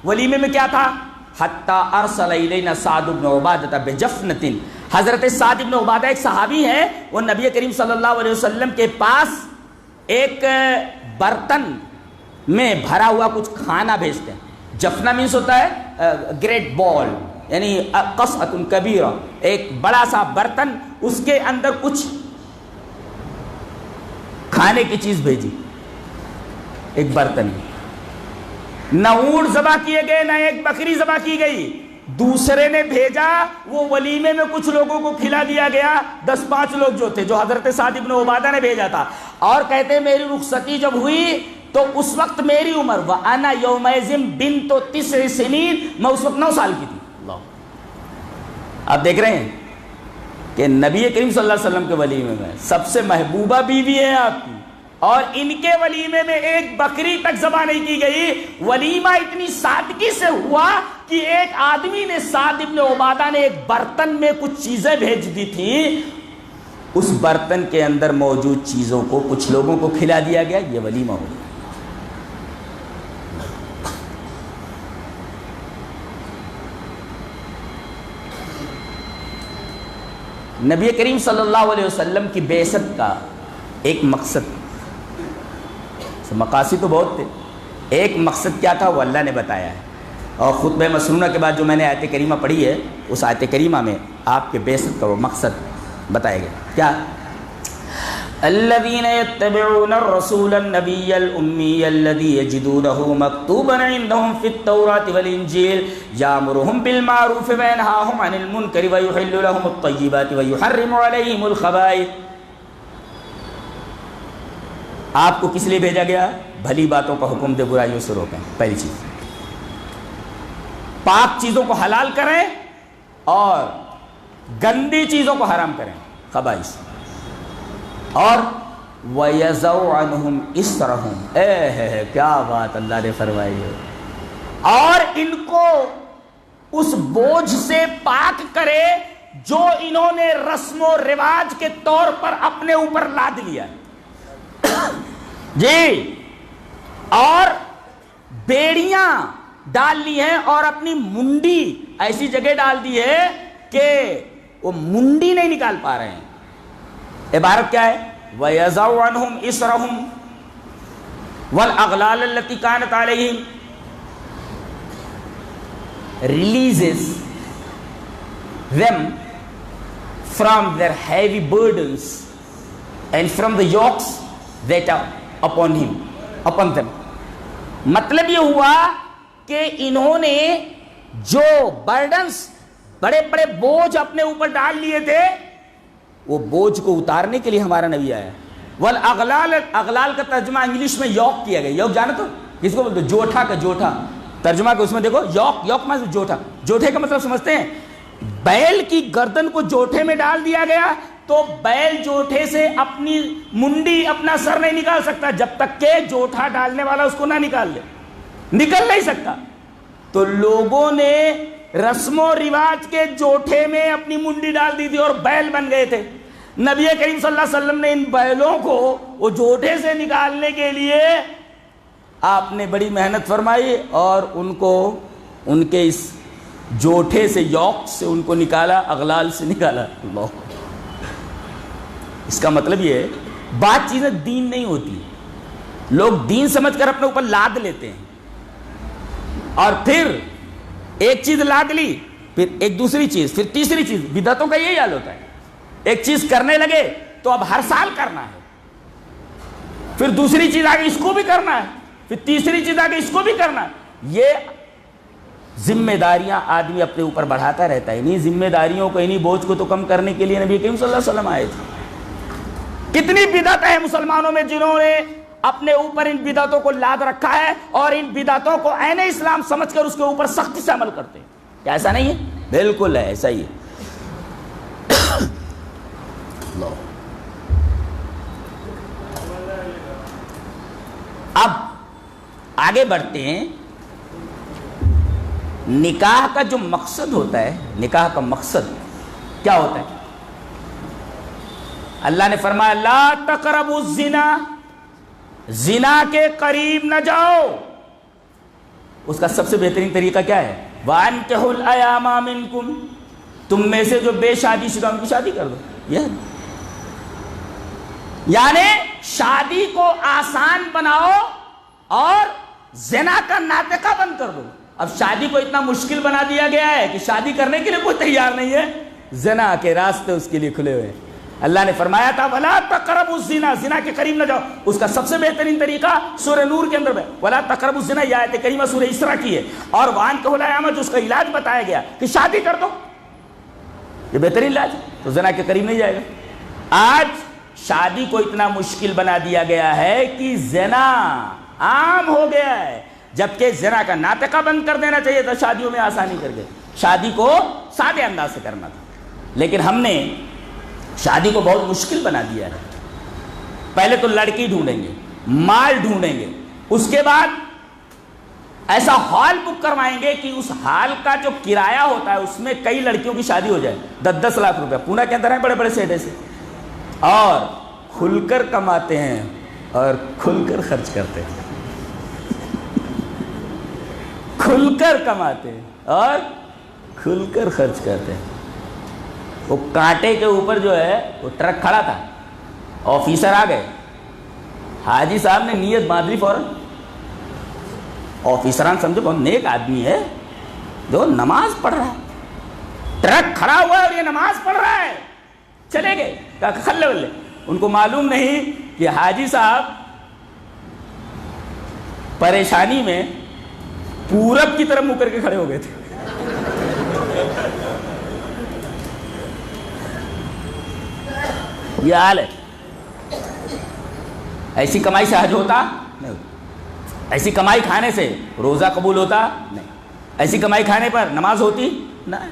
ولیمے میں کیا تھا؟ حتی ارسل الینا سعد بن عبادہ بجفنۃ، حضرت سعد بن عبادہ ایک صحابی ہے، وہ نبی کریم صلی اللہ علیہ وسلم کے پاس ایک برتن میں بھرا ہوا کچھ کھانا بھیجتے ہیں۔ جفنا مینس ہوتا ہے گریٹ بال، یعنی قصعۃ کبیرہ، ایک بڑا سا برتن، اس کے اندر کچھ کھانے کی چیز بھیجی ایک برتن میں۔ نہ اونٹ ذبح کیے گئے، نہ ایک بکری ذبح کی گئی، دوسرے نے بھیجا، وہ ولیمے میں کچھ لوگوں کو کھلا دیا گیا، 10-5 لوگ جو تھے، جو حضرت سعد بن عبادہ نے بھیجا تھا۔ اور کہتے ہیں میری رخصتی جب ہوئی تو اس وقت میری عمر وَأَنَا يَوْمَئِذٍ بِنْتُ 9 سنین، میں اس وقت 9 سال کی تھی۔ اللہ، آپ دیکھ رہے ہیں کہ نبی کریم صلی اللہ علیہ وسلم کے ولیمے میں سب سے محبوبہ بیوی ہے آپ کی، اور ان کے ولیمے میں ایک بکری تک ذبح نہیں کی گئی۔ ولیمہ اتنی سادگی سے ہوا کہ ایک آدمی نے، سعد بن عبادہ نے ایک برتن میں کچھ چیزیں بھیج دی تھی، اس برتن کے اندر موجود چیزوں کو کچھ لوگوں کو کھلا دیا گیا، یہ ولیمہ ہو گیا۔ نبی کریم صلی اللہ علیہ وسلم کی بعثت کا ایک مقصد، مقاصد تو بہت تھے، ایک مقصد کیا تھا وہ اللہ نے بتایا ہے، اور خطبہ مسنونہ کے بعد جو میں نے آیت کریمہ پڑھی ہے، اس آیت کریمہ میں آپ کے بعثت کا وہ مقصد بتایا گیا۔ کیا؟ الذين يتبعون الرسول النبي الأمي الذي يجدونه مكتوبا عندهم في التوراة والإنجيل يأمرهم بالمعروف وينهاهم عن المنكر ويحل لهم الطيبات ويحرم عليهم الخبائث۔ آپ کو کس لیے بھیجا گیا؟ بھلی باتوں کا حکم دے، برائیوں سے روکیں، پہلی چیز۔ پاک چیزوں کو حلال کریں اور گندی چیزوں کو حرام کریں، خبائث۔ اور وَيَزَوْ عَنْهُمْ إِسْرَهُمْ، کیا بات اللہ نے فرمائی ہے، اور ان کو اس بوجھ سے پاک کرے جو انہوں نے رسم و رواج کے طور پر اپنے اوپر لاد لیا جی، اور بیڑیاں ڈال لی ہیں اور اپنی منڈی ایسی جگہ ڈال دی ہے کہ وہ منڈی نہیں نکال پا رہے ہیں۔ عبارت کیا ہے؟ وَيَزَوْ عَنْهُمْ إِسْرَهُمْ وَالْأَغْلَالَ الَّتِي كَانَتْ عَلَيْهِمْ، releases them from their heavy burdens and from the yokes that are upon them۔ مطلب یہ ہوا کہ انہوں نے جو برڈنس، بڑے بڑے بوجھ اپنے اوپر ڈال لیے تھے، وہ بوجھ کو اتارنے کے لیے ہمارا نبی آیا۔ والاغلال، اغلال کا ترجمہ انگلش میں یوک کیا گیا۔ یوک جانا تو کس کو بولتے؟ جوٹھا کا جوٹھا ترجمہ کا، اس میں دیکھو یوک، یوک مطلب جوٹھا، جوٹھے کا مطلب سمجھتے ہیں؟ بیل کی گردن کو جوٹھے میں ڈال دیا گیا تو بیل جوٹھے سے اپنی منڈی، اپنا سر نہیں نکال سکتا جب تک کہ جوٹھا ڈالنے والا اس کو نہ نکال لے، نکل نہیں سکتا۔ تو لوگوں نے رسم و رواج کے جوٹھے میں اپنی منڈی ڈال دی تھی اور بیل بن گئے تھے۔ نبی کریم صلی اللہ علیہ وسلم نے ان بیلوں کو وہ جوٹھے سے نکالنے کے لیے آپ نے بڑی محنت فرمائی اور ان کو ان کے اس جوٹھے سے، یوک سے ان کو نکالا، اغلال سے نکالا۔ اللہ، اس کا مطلب یہ ہے بات چیزیں دین نہیں ہوتی، لوگ دین سمجھ کر اپنے اوپر لاد لیتے ہیں، اور پھر ایک چیز لاد لی، پھر ایک دوسری چیز، پھر تیسری چیز۔ بدعتوں کا یہی حال ہوتا ہے، ایک چیز کرنے لگے تو اب ہر سال کرنا ہے، پھر دوسری چیز آگے اس کو بھی کرنا ہے، پھر تیسری چیز آگے اس کو بھی کرنا ہے. یہ ذمہ داریاں آدمی اپنے اوپر بڑھاتا رہتا ہے. انہیں ذمہ داریوں کو، انہیں بوجھ کو تو کم کرنے کے لیے نبی کریم صلی اللہ علیہ وسلم آئے تھے. کتنی بدعت ہے مسلمانوں میں جنہوں نے اپنے اوپر ان بدعتوں کو لاد رکھا ہے اور ان بدعتوں کو عین اسلام سمجھ کر اس کے اوپر سختی سے عمل کرتے ہیں. کیا ایسا نہیں ہے؟ بالکل ہے، ایسا ہی ہے. اب آگے بڑھتے ہیں. نکاح کا جو مقصد ہوتا ہے، نکاح کا مقصد کیا ہوتا ہے؟ اللہ نے فرمایا لا تقربوا الزنا، زنا کے قریب نہ جاؤ. اس کا سب سے بہترین طریقہ کیا ہے؟ وَأَنكِحُوا الْأَيَامَ مِنكُمْ، تم میں سے جو بے شادی شدہ ان کی شادی کر دو. یہ یعنی شادی کو آسان بناؤ اور زنا کا ناطقہ بند کر دو. اب شادی کو اتنا مشکل بنا دیا گیا ہے کہ شادی کرنے کے لیے کوئی تیار نہیں ہے، زنا کے راستے اس کے لیے کھلے ہوئے ہیں. اللہ نے فرمایا تھا وَلَا تَقْرَبُوا الزِّنَا، زنا کے قریب نہ جاؤ. اس کا سب سے بہترین طریقہ سورہ نور کے اندر ہے وَلَا تَقْرَبُوا الزِّنَا، یہ آیت کریمہ سورہ اسراء کی ہے. اور وَأَنكِحُوا الْأَيَامَ، جو اس کا علاج بتایا گیا کہ شادی کر دو، یہ بہترین علاج ہے، تو زنا کے قریب نہیں جائے گا. آج شادی کو اتنا مشکل بنا دیا گیا ہے کہ زنا عام ہو گیا ہے، جبکہ زنا کا ناطقہ بند کر دینا چاہیے تھا. شادیوں میں آسانی کر کے شادی کو سادے انداز سے کرنا تھا، لیکن ہم نے شادی کو بہت مشکل بنا دیا ہے. پہلے تو لڑکی ڈھونڈیں گے، مال ڈھونڈیں گے، اس کے بعد ایسا ہال بک کروائیں گے کہ اس ہال کا جو کرایہ ہوتا ہے اس میں کئی لڑکیوں کی شادی ہو جائے. 10-10 لاکھ روپے پونا کے اندر ہیں بڑے بڑے سیٹ ایسے، اور کھل کر کماتے ہیں اور کھل کر خرچ کرتے ہیں. کھل کر کماتے ہیں اور کھل کر خرچ کرتے ہیں. وہ کانٹے کے اوپر جو ہے وہ ٹرک کھڑا تھا، آفیسر آ گئے، حاجی صاحب نے نیت باندھ لی فوراً. آفیسران سمجھو بہت نیک آدمی ہے جو نماز پڑھ رہا ہے، ٹرک کھڑا ہوا ہے اور یہ نماز پڑھ رہا ہے. چلے گئے کہا کھلے ولے. ان کو معلوم نہیں کہ حاجی صاحب پریشانی میں پورب کی طرف منہ کر کے کھڑے ہو گئے تھے. یہ حال ہے. ایسی کمائی سے حج ہوتا نہیں، ایسی کمائی کھانے سے روزہ قبول ہوتا نہیں، ایسی کمائی کھانے پر نماز ہوتی نہیں.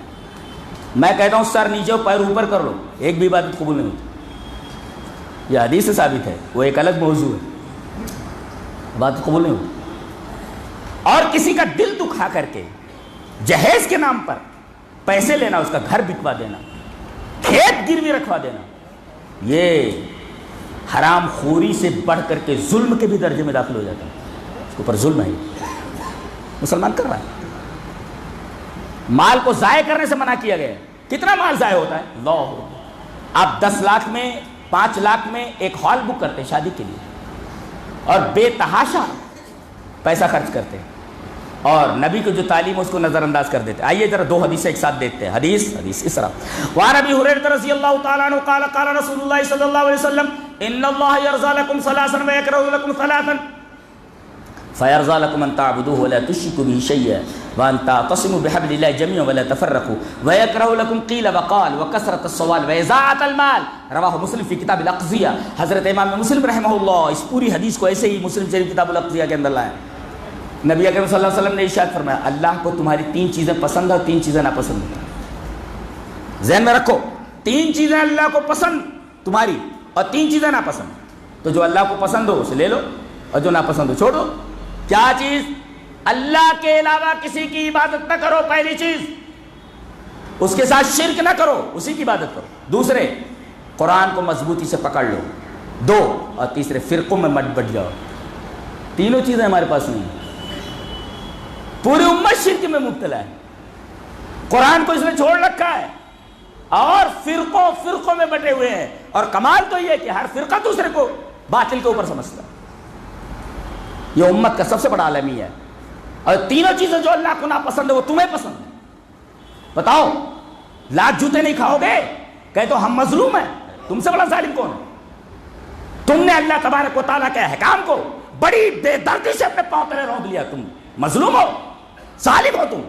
میں کہتا ہوں سر نیچے اور پیر اوپر کر لو، ایک بھی عبادت قبول نہیں ہوتی. یہ حدیث سے ثابت ہے، وہ ایک الگ موضوع ہے، عبادت قبول نہیں ہوتی. اور کسی کا دل دکھا کر کے جہیز کے نام پر پیسے لینا، اس کا گھر بکوا دینا، کھیت گروی رکھوا دینا، یہ حرام خوری سے بڑھ کر کے ظلم کے بھی درجے میں داخل ہو جاتا ہے. اس کے اوپر ظلم ہے، مسلمان کر رہا ہے. مال کو ضائع کرنے سے منع کیا گیا ہے. کتنا مال ضائع ہوتا ہے؟ اللہ، آپ 10 لاکھ میں 5 لاکھ میں ایک ہال بک کرتے ہیں شادی کے لیے اور بے تحاشا پیسہ خرچ کرتے ہیں، اور نبی کو جو تعلیم ہے اس کو نظر انداز کر دیتے. آئیے ذرا 2 حدیثیں ایک ساتھ دیکھتے ہیں. حدیث اس طرح وعن ابی ہریرہ رضی اللہ تعالی عنہ قال قال رسول اللہ صلی اللہ علیہ وسلم ان اللہ یرضى لكم ثلاثا ويكره لكم ثلاثا فيرضى لكم ان تعبدوه ولا تشركوا به شيئا وان تعتصموا بحبل الله جميعا ولا تفرقوا ويكره لكم قيل وقال وكثرة السؤال واضاعة المال. رواہ مسلم فی کتاب الاقضیہ. حضرت امام مسلم رحمہ اللہ اس پوری حدیث کو ایسے ہی مسلم شریف کتاب الاقضیہ کے اندر لائے. نبی اکرم صلی اللہ علیہ وسلم نے ارشاد فرمایا اللہ کو تمہاری 3 چیزیں پسند ہیں اور 3 چیزیں ناپسند ہیں. ذہن میں رکھو، 3 چیزیں اللہ کو پسند تمہاری اور 3 چیزیں ناپسند. تو جو اللہ کو پسند ہو اسے لے لو اور جو ناپسند ہو چھوڑ دو. کیا چیز؟ اللہ کے علاوہ کسی کی عبادت نہ کرو، پہلی چیز. اس کے ساتھ شرک نہ کرو، اسی کی عبادت کرو. دوسرے، قرآن کو مضبوطی سے پکڑ لو. 2 اور تیسرے، فرقوں میں مت بٹ جاؤ. تینوں چیزیں ہمارے پاس نہیں ہیں. پوری امت شرک میں مبتلا ہے، قرآن کو اس نے چھوڑ رکھا ہے اور فرقوں میں بٹے ہوئے ہیں. اور کمال تو یہ ہے کہ ہر فرقہ دوسرے کو باطل کے اوپر سمجھتا ہے. یہ امت کا سب سے بڑا عالمی ہے. اور تینوں چیزیں جو اللہ کو ناپسند ہے وہ تمہیں پسند ہے. بتاؤ، لاکھ جوتے نہیں کھاؤ گے، کہے تو ہم مظلوم ہیں، تم سے بڑا ظالم کون ہے؟ تم نے اللہ تبارک و تعالیٰ کے احکام کو بڑی بے دردی سے اپنے پاؤں تلے روند لیا. تم مظلوم ہو, ظالم ہو تم.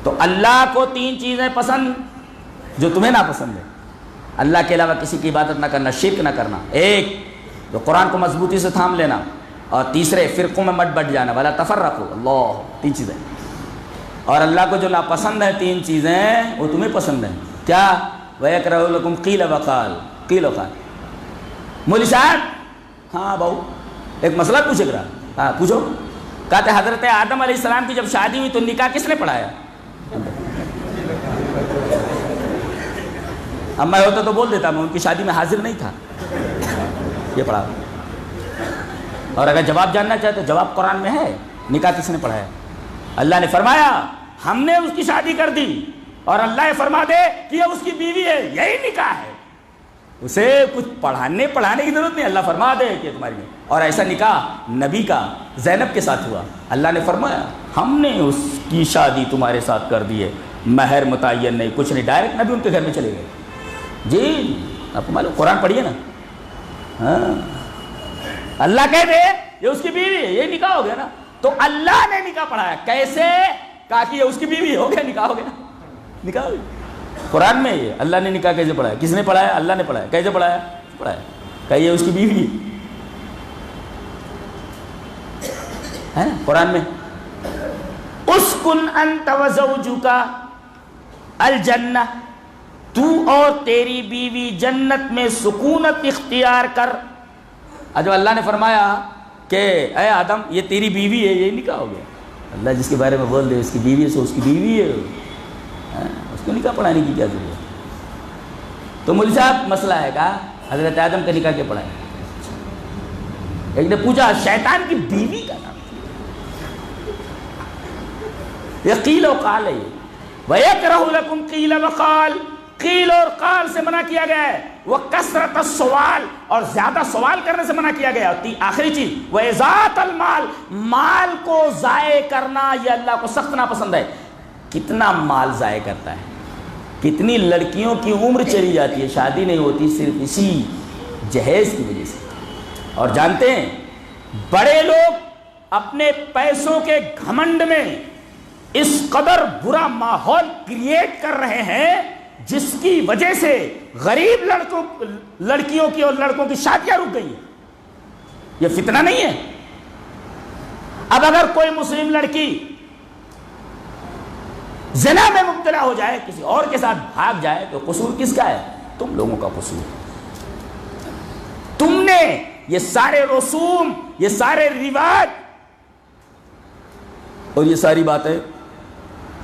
تو اللہ کو 3 چیزیں پسند جو تمہیں ناپسند ہے. اللہ کے علاوہ کسی کی عبادت نہ کرنا, شرک نہ کرنا, ایک جو قرآن کو مضبوطی سے تھام لینا, اور تیسرے فرقوں میں مت بٹ جانا, ولا تفرقوا. اللہ 3 چیزیں. اور اللہ کو جو ناپسند ہے 3 چیزیں وہ تمہیں پسند ہیں. کیا؟ وَيَكْرَهُ لَكُمْ قِيلَ وَقَالَ. قیل و قال. مولوی صاحب, ہاں بہو ایک مسئلہ پوچھے گا. ہاں پوچھو. کہتے حضرت آدم علیہ السلام کی جب شادی ہوئی تو نکاح کس نے پڑھایا؟ اب میں ہوتا تو بول دیتا, میں ان کی شادی میں حاضر نہیں تھا, یہ پڑھا. اور اگر جواب جاننا چاہے تو جواب قرآن میں ہے. نکاح کس نے پڑھایا؟ اللہ نے فرمایا ہم نے اس کی شادی کر دی, اور اللہ فرما دے کہ یہ اس کی بیوی ہے, یہی نکاح ہے. اسے کچھ پڑھانے کی ضرورت نہیں, اللہ فرما دے کہ تمہاری. اور ایسا نکاح نبی کا زینب کے ساتھ ہوا. اللہ نے فرمایا ہم نے اس کی شادی تمہارے ساتھ کر دی ہے, مہر متعین نہیں, کچھ نہیں, ڈائریکٹ نبی ان کے گھر میں چلے گئے. جی آپ کو معلوم, قرآن پڑھیے نا. ہاں اللہ کہہ دے یہ اس کی بیوی ہے, یہ نکاح ہو گیا نا. تو اللہ نے نکاح پڑھایا. کیسے؟ کہا کہ یہ اس کی بیوی ہو گیا, نکاح ہو گیا. نکاح ہو گیا. قرآن میں یہ اللہ نے نکاح کیسے پڑھایا؟ کس نے پڑھایا؟ اللہ نے پڑھایا. کیسے پڑھایا؟ کہ یہ اس کی بیوی ہے نا قرآن میں. اسکن انت وزوجک الجنہ, تو اور تیری بیوی جنت میں سکونت اختیار کر. جو اللہ نے فرمایا کہ اے آدم یہ تیری بیوی ہے, یہ نکاح ہو گیا. اللہ جس کے بارے میں بول دے اس کی بیوی ہے سو اس کی بیوی ہے, اس کو نکاح پڑھانے کی کیا ضرورت ہے؟ تو مولوی صاحب مسئلہ ہے کہا حضرت آدم کا نکاح کیا پڑھائے؟ ایک نے پوچھا شیطان کی بیوی کا نام یہ قیل و قال ہے. وَيَكْرَهُ لَكُمْ قِيلَ وَقَالَ. قیل اور قال سے منع کیا گیا ہے. وہ کثرت السوال, اور زیادہ سوال کرنے سے منع کیا گیا. آخری چیز وَإِضَاعَةَ الْمَالِ, مال کو ضائع کرنا یہ اللہ کو سخت ناپسند ہے. کتنا مال ضائع کرتا ہے, کتنی لڑکیوں کی عمر چلی جاتی ہے, شادی نہیں ہوتی صرف اسی جہیز کی وجہ سے. اور جانتے ہیں بڑے لوگ اپنے پیسوں کے گھمنڈ میں اس قدر برا ماحول کریٹ کر رہے ہیں جس کی وجہ سے غریب لڑکیوں کی اور لڑکوں کی شادیاں رک گئی ہیں. یہ فتنہ نہیں ہے؟ اب اگر کوئی مسلم لڑکی زنا میں مبتلا ہو جائے, کسی اور کے ساتھ بھاگ جائے, تو قصور کس کا ہے؟ تم لوگوں کا قصور. تم نے یہ سارے رسوم, یہ سارے رواج اور یہ ساری باتیں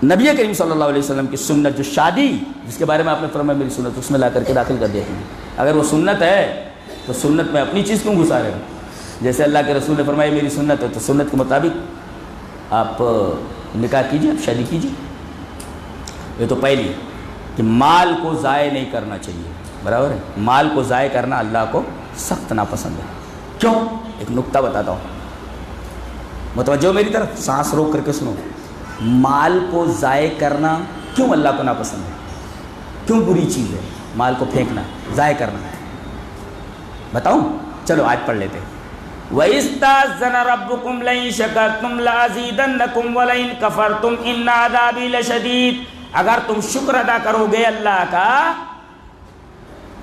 نبی کریم صلی اللہ علیہ وسلم کی سنت, جو شادی جس کے بارے میں آپ نے فرمایا میری سنت, اس میں لا کر کے داخل کر دیا. اگر وہ سنت ہے تو سنت میں اپنی چیز کیوں گھسا رہے ہو؟ جیسے اللہ کے رسول نے فرمایا میری سنت ہے, تو سنت کے مطابق آپ نکاح کیجیے, آپ شادی کیجیے. یہ تو پہلی کہ مال کو ضائع نہیں کرنا چاہیے, برابر ہے. مال کو ضائع کرنا اللہ کو سخت ناپسند ہے. کیوں؟ ایک نکتہ بتاتا ہوں, متوجہ میری طرف, سانس روک کر کے سنو. مال کو ضائع کرنا کیوں اللہ کو ناپسند ہے؟ کیوں بری چیز ہے مال کو پھینکنا, ضائع کرنا؟ بتاؤں؟ چلو آج پڑھ لیتے. وَإِسْتَأْذَنَ رَبُّكُمْ لَئِن شَكَرْتُمْ لَأَزِيدَنَّكُمْ وَلَئِن كَفَرْتُمْ إِنَّ عَذَابِي لَشَدِيدٌ. اگر تم شکر ادا کرو گے اللہ کا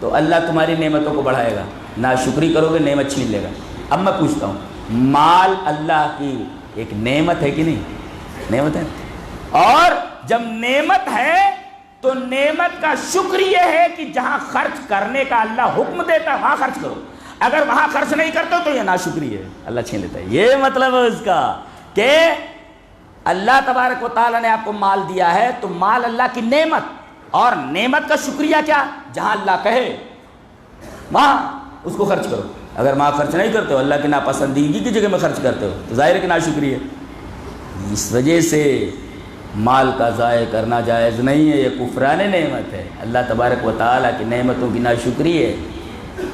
تو اللہ تمہاری نعمتوں کو بڑھائے گا, ناشکری کرو گے نعمت چھین لے گا. اب میں پوچھتا ہوں, مال اللہ کی ایک نعمت ہے کہ نہیں؟ نعمت ہے. اور جب نعمت ہے تو نعمت کا شکر یہ ہے کہ جہاں خرچ کرنے کا اللہ حکم دیتا ہے وہاں خرچ کرو. اگر وہاں خرچ نہیں کرتے تو یہ ناشکری ہے, اللہ چھین لیتا ہے. یہ مطلب ہے اس کا کہ اللہ تبارک و تعالیٰ نے آپ کو مال دیا ہے تو مال اللہ کی نعمت, اور نعمت کا شکریہ کیا؟ جہاں اللہ کہے وہاں اس کو خرچ کرو. اگر وہاں خرچ نہیں کرتے ہو, اللہ کی ناپسندیدگی کی جگہ میں خرچ کرتے ہو, تو ظاہر ہے کہ ناشکری ہے. اس وجہ سے مال کا ضائع کرنا جائز نہیں ہے, یہ کفران نعمت ہے. اللہ تبارک و تعالیٰ کی نعمتوں کی ناشکری ہے.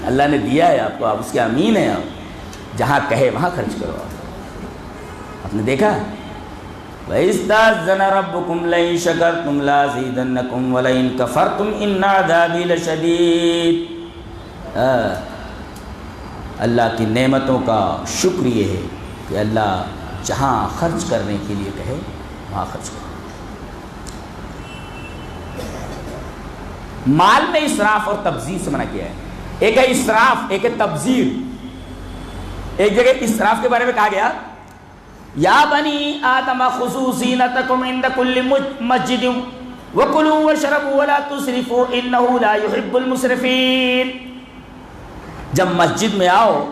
اللہ نے دیا ہے آپ کو, آپ اس کے امین ہیں. آپ جہاں کہے وہاں خرچ کرو. آپ نے دیکھا وَإِسْتَأْذَنَ رَبُّكُمْ لَئِن شَكَرْتُمْ لَأَزِيدَنَّكُمْ وَلَئِن كَفَرْتُمْ إِنَّ عَذَابِي لَشَدِيدٌ. اللہ کی نعمتوں کا شکر یہ ہے کہ اللہ جہاں خرچ کرنے کے لیے کہے وہاں خرچ کرے۔ مال میں اسراف اور تبذیر سے منع کیا ہے۔ ایک ہے اسراف، ایک ہے تبذیر۔ ایک جگہ اسراف کے بارے میں کہا گیا یا بنی آدم خذوا زینتکم عند کل مسجد وکلوا واشربوا ولا تسرفوا انہ لا یحب المسرفین۔ جب مسجد میں آؤ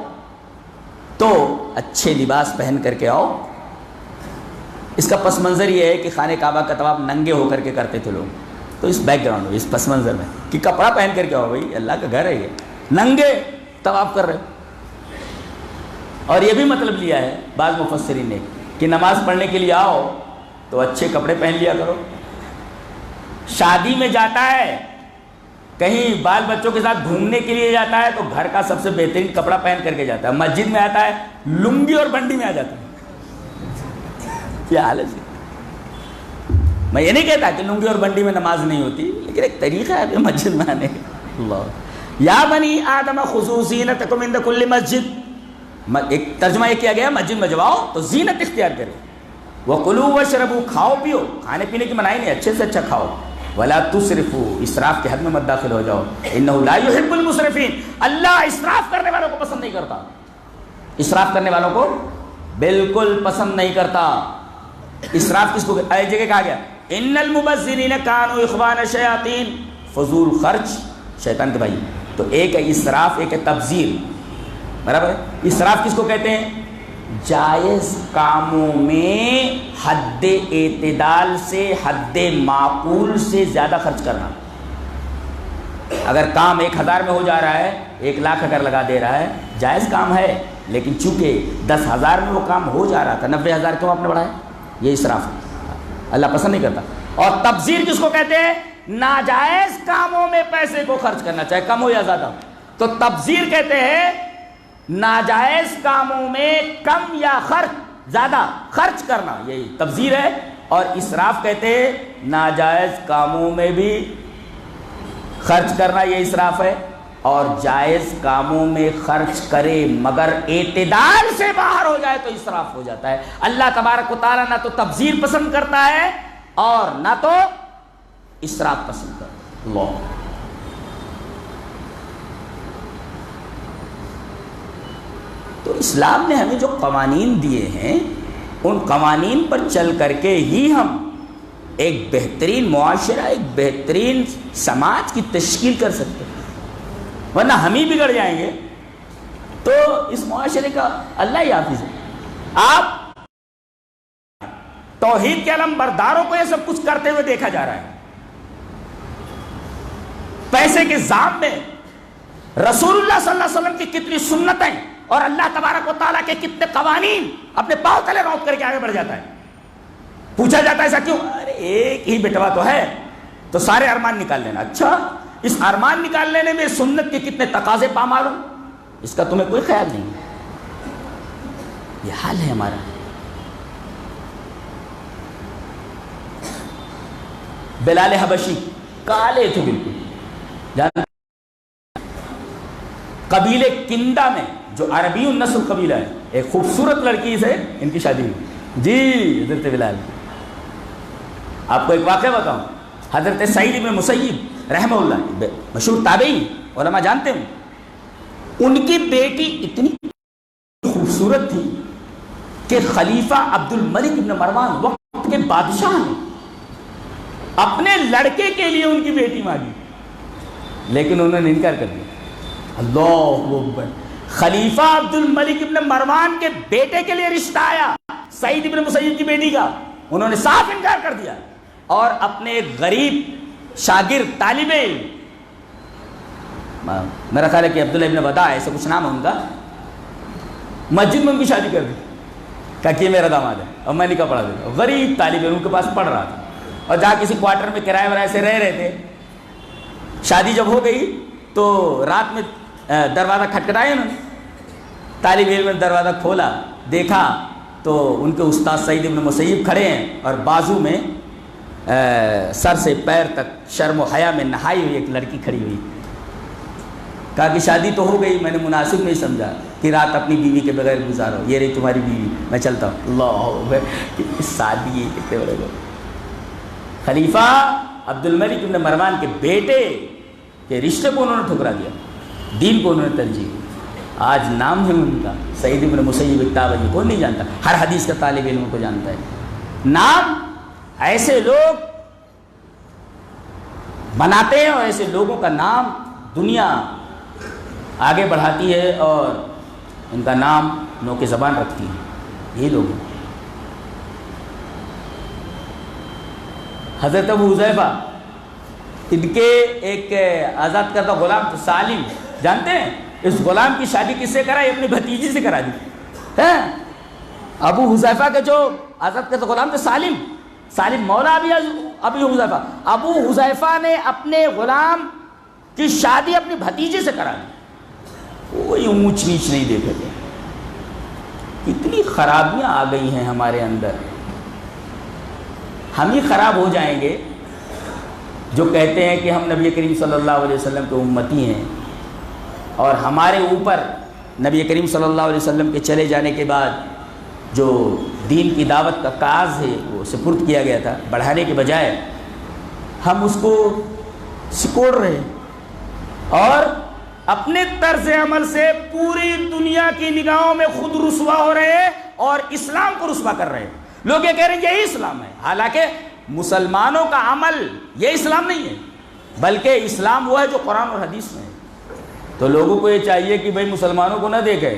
تو اچھے لباس پہن کر کے آؤ۔ اس کا پس منظر یہ ہے کہ خانہ کعبہ کا طواف ننگے ہو کر کے کرتے تھے لوگ، تو اس بیک گراؤنڈ میں، اس پس منظر میں کہ کپڑا پہن کر کے آؤ، بھائی اللہ کا گھر ہے یہ، ننگے طواف کر رہے۔ اور یہ بھی مطلب لیا ہے بعض مفسرین نے کہ نماز پڑھنے کے لیے آؤ تو اچھے کپڑے پہن لیا کرو۔ شادی میں جاتا ہے، کہیں بال بچوں کے ساتھ گھومنے کے لیے جاتا ہے تو گھر کا سب سے بہترین کپڑا پہن کر کے جاتا ہے۔ مسجد میں آتا ہے لنگی اور بنڈی میں آ جاتا ہے۔ کیا حال ہے؟ میں یہ نہیں کہتا کہ لنگی اور بنڈی میں نماز نہیں ہوتی، لیکن ایک طریقہ ہے مسجد میں آنے کا۔ اللہ یا بنی آدم خذوا زینتکم عند کل مسجد، ایک ترجمہ یہ کیا گیا مسجد میں جب آؤ تو زینت اختیار کرے۔ وکلوا واشربوا، کھاؤ پیو، کھانے پینے کی منائی نہیں، اچھے سے اچھا کھاؤ۔ ولا تسرفوا، اسراف کے حد میں مت داخل ہو جاؤ۔ انہ لا یحب المسرفین، اللہ اسراف کرنے والوں کو پسند نہیں کرتا۔ اسراف کرنے والوں کو بالکل پسند نہیں کرتا۔ اسراف کس کو ایک جگہ کہا گیا ان المبذرین کانوا اخوان الشیاطین، فضول خرچ شیطان کے بھائی۔ تو ایک ہے اسراف، ایک ہے تبذیر، برابر ہے۔ اسراف کس کو کہتے ہیں؟ جائز کاموں میں حد اعتدال سے، حد معقول سے زیادہ خرچ کرنا۔ اگر کام 1000 میں ہو جا رہا ہے، 1 لاکھ اگر لگا دے رہا ہے، جائز کام ہے، لیکن چونکہ 10,000 میں وہ کام ہو جا رہا تھا، 90,000 کیوں آپ نے بڑھایا؟ یہ اسراف ہے، اللہ پسند نہیں کرتا۔ اور تبذیر کس کو کہتے ہیں؟ ناجائز کاموں میں پیسے کو خرچ کرنا، چاہے کم ہو یا زیادہ۔ تو تبذیر کہتے ہیں ناجائز کاموں میں کم یا زیادہ خرچ کرنا، یہی تبذیر ہے۔ اور اسراف کہتے ہیں ناجائز کاموں میں بھی خرچ کرنا، یہ اسراف ہے۔ اور جائز کاموں میں خرچ کرے مگر اعتدال سے باہر ہو جائے تو اسراف ہو جاتا ہے۔ اللہ تبارک و تعالیٰ نہ تو تبذیر پسند کرتا ہے اور نہ تو اسراف پسند کرتا ہے۔ اللہ، تو اسلام نے ہمیں جو قوانین دیے ہیں ان قوانین پر چل کر کے ہی ہم ایک بہترین معاشرہ، ایک بہترین سماج کی تشکیل کر سکتے ہیں، ورنہ ہم ہی بگڑ جائیں گے تو اس معاشرے کا اللہ ہی حافظ ہے۔ آپ توحید کے علم برداروں کو یہ سب کچھ کرتے ہوئے دیکھا جا رہا ہے۔ پیسے کے زام میں رسول اللہ صلی اللہ علیہ وسلم کی کتنی سنتیں اور اللہ تبارک و تعالیٰ کے کتنے قوانین اپنے پاؤں تلے روک کر کے آگے بڑھ جاتا ہے۔ پوچھا جاتا ہے ایسا کیوں؟ ارے ایک ہی بیٹوا تو ہے تو سارے ارمان نکال لینا۔ اچھا، اس ارمان نکال لینے میں سنت کے کتنے تقاضے پامال ہوں، اس کا تمہیں کوئی خیال نہیں۔ یہ حال ہے ہمارا۔ بلال حبشی کالے تھے بالکل، جانتے قبیلے کندہ میں جو عربی النسل قبیلہ ہے، ایک خوبصورت لڑکی سے ان کی شادی ہوئی۔ جی حضرت بلال، آپ کو ایک واقعہ بتاؤں۔ حضرت سعید بن مسیب رحمہ اللہ، مشہور تابعی، علماء جانتے ہیں، ان کی بیٹی اتنی خوبصورت تھی کہ خلیفہ عبد الملک بن مروان وقت کے بادشاہ نے اپنے لڑکے کے لیے ان کی بیٹی مانگی، لیکن انہوں نے انکار کر دیا۔ اللہ اکبر، خلیفہ عبد الملک بن مروان کے بیٹے کے لیے رشتہ آیا سعید بن مسیب کی بیٹی کا، انہوں نے صاف انکار کر دیا، اور اپنے غریب شاگرد طالب علم، میرا خیال ہے کہ عبداللہ ابن ودا ایسا کچھ نام ہے ان کا، مسجد میں ان کی شادی کر دی، کہا کہ یہ میرا داماد ہے اور میں نکاح پڑھا دیتا ہوں۔ غریب طالب علم ان کے پاس پڑھ رہا تھا، اور جہاں کسی کوارٹر میں کرایہ ورائے سے رہ رہے تھے۔ شادی جب ہو گئی تو رات میں دروازہ کھٹکھٹایا انہوں نے، طالب علم نے دروازہ کھولا، دیکھا تو ان کے استاد سعید بن مسیب کھڑے ہیں اور بازو میں سر سے پیر تک شرم و حیا میں نہائی ہوئی ایک لڑکی کھڑی ہوئی۔ کہا کہ شادی تو ہو گئی، میں نے مناسب نہیں سمجھا کہ رات اپنی بیوی کے بغیر گزارو، یہ رہی تمہاری بیوی، میں چلتا ہوں۔ اللہ سادگی کتنے بڑے لوگ۔ خلیفہ عبد الملک بن مروان کے بیٹے کے رشتے کو انہوں نے ٹھکرا دیا، دین کو انہوں نے ترجیح دی۔ آج نام ہے ان کا سعید بن مسیب التابعی، کون نہیں جانتا؟ ہر حدیث کا طالب علم کو جانتا ہے۔ نام ایسے لوگ بناتے ہیں اور ایسے لوگوں کا نام دنیا آگے بڑھاتی ہے اور ان کا نام نو کے زبان رکھتی ہے، یہ لوگ ہیں۔ حضرت ابو حذیفہ، ان کے ایک آزاد کردہ غلام تو سالم، جانتے ہیں اس غلام کی شادی کس سے کرائی؟ اپنی بھتیجی سے کرا دی ہے۔ ابو حذیفہ کا جو آزاد کردہ غلام تو سالم مولا ابی حذیفہ، ابو حذیفہ نے اپنے غلام کی شادی اپنی بھتیجے سے کرا دی۔ کوئی اونچ نیچ نہیں دیکھے تھے۔ اتنی خرابیاں آ گئی ہیں ہمارے اندر، ہم ہی خراب ہو جائیں گے جو کہتے ہیں کہ ہم نبی کریم صلی اللہ علیہ وسلم کے امتی ہیں، اور ہمارے اوپر نبی کریم صلی اللہ علیہ وسلم کے چلے جانے کے بعد جو دین کی دعوت کا کاز ہے وہ سپرد کیا گیا تھا، بڑھانے کے بجائے ہم اس کو سکوڑ رہے اور اپنے طرز عمل سے پوری دنیا کی نگاہوں میں خود رسوا ہو رہے ہیں اور اسلام کو رسوا کر رہے ہیں۔ لوگ یہ کہہ رہے ہیں یہی اسلام ہے، حالانکہ مسلمانوں کا عمل یہ اسلام نہیں ہے، بلکہ اسلام وہ ہے جو قرآن اور حدیث میں ہے۔ تو لوگوں کو یہ چاہیے کہ بھئی مسلمانوں کو نہ دیکھے،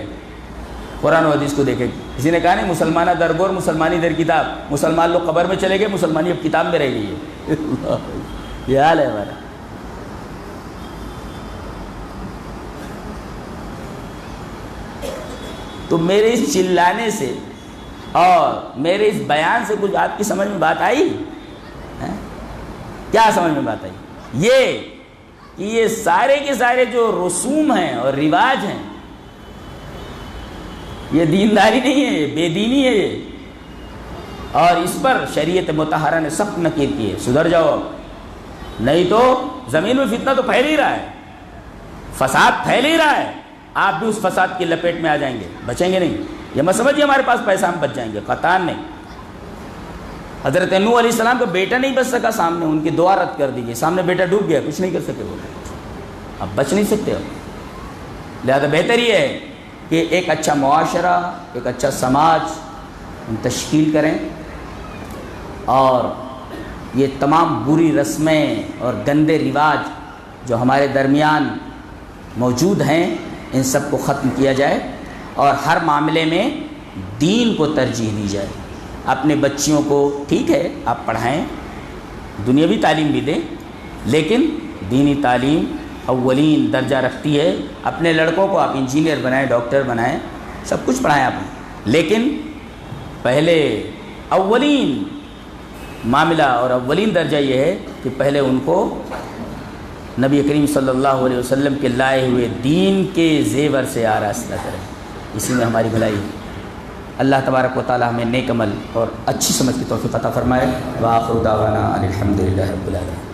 قرآن و حدیث کو دیکھے۔ کسی نے کہا نہیں مسلمانہ درگور مسلمانی در کتاب، مسلمان لوگ قبر میں چلے گئے، مسلمانی اب کتاب میں رہ گئی ہے۔ یہ حال ہے ہمارا۔ تو میرے اس چلانے سے اور میرے اس بیان سے کچھ آپ کی سمجھ میں بات آئی؟ کیا سمجھ میں بات آئی؟ یہ کہ یہ سارے کے سارے جو رسوم ہیں اور رواج ہیں، یہ دینداری نہیں ہے، یہ بے دینی ہے یہ، اور اس پر شریعت مطہرہ نے سخت نکیر کی ہے۔ سدھر جاؤ، نہیں تو زمین میں فتنہ تو پھیل ہی رہا ہے، فساد پھیل ہی رہا ہے، آپ بھی اس فساد کی لپیٹ میں آ جائیں گے، بچیں گے نہیں۔ یہ مت سمجھیے ہمارے پاس پیسہ ہم بچ جائیں گے، قطعاً نہیں۔ حضرت نوح علیہ السلام کا بیٹا نہیں بچ سکا سامنے، ان کی دعا رد کر دی گئی، سامنے بیٹا ڈوب گیا، کچھ نہیں کر سکے وہ، اب بچ نہیں سکتے ہو۔ لہذا بہتر یہ ہے کہ ایک اچھا معاشرہ، ایک اچھا سماج ہم تشکیل کریں، اور یہ تمام بری رسمیں اور گندے رواج جو ہمارے درمیان موجود ہیں ان سب کو ختم کیا جائے، اور ہر معاملے میں دین کو ترجیح دی جائے۔ اپنے بچیوں کو ٹھیک ہے آپ پڑھائیں، دنیاوی تعلیم بھی دیں، لیکن دینی تعلیم اولین درجہ رکھتی ہے۔ اپنے لڑکوں کو آپ انجینئر بنائیں، ڈاکٹر بنائیں، سب کچھ پڑھائیں آپ، لیکن پہلے اولین معاملہ اور اولین درجہ یہ ہے کہ پہلے ان کو نبی کریم صلی اللہ علیہ وسلم کے لائے ہوئے دین کے زیور سے آراستہ کریں، اسی میں ہماری بھلائی ہے۔ اللہ تبارک و تعالی ہمیں نیک عمل اور اچھی سمجھ کی توفیق عطا فرمائے۔ وآخر دعوانا ان الحمد للہ رب العالمین۔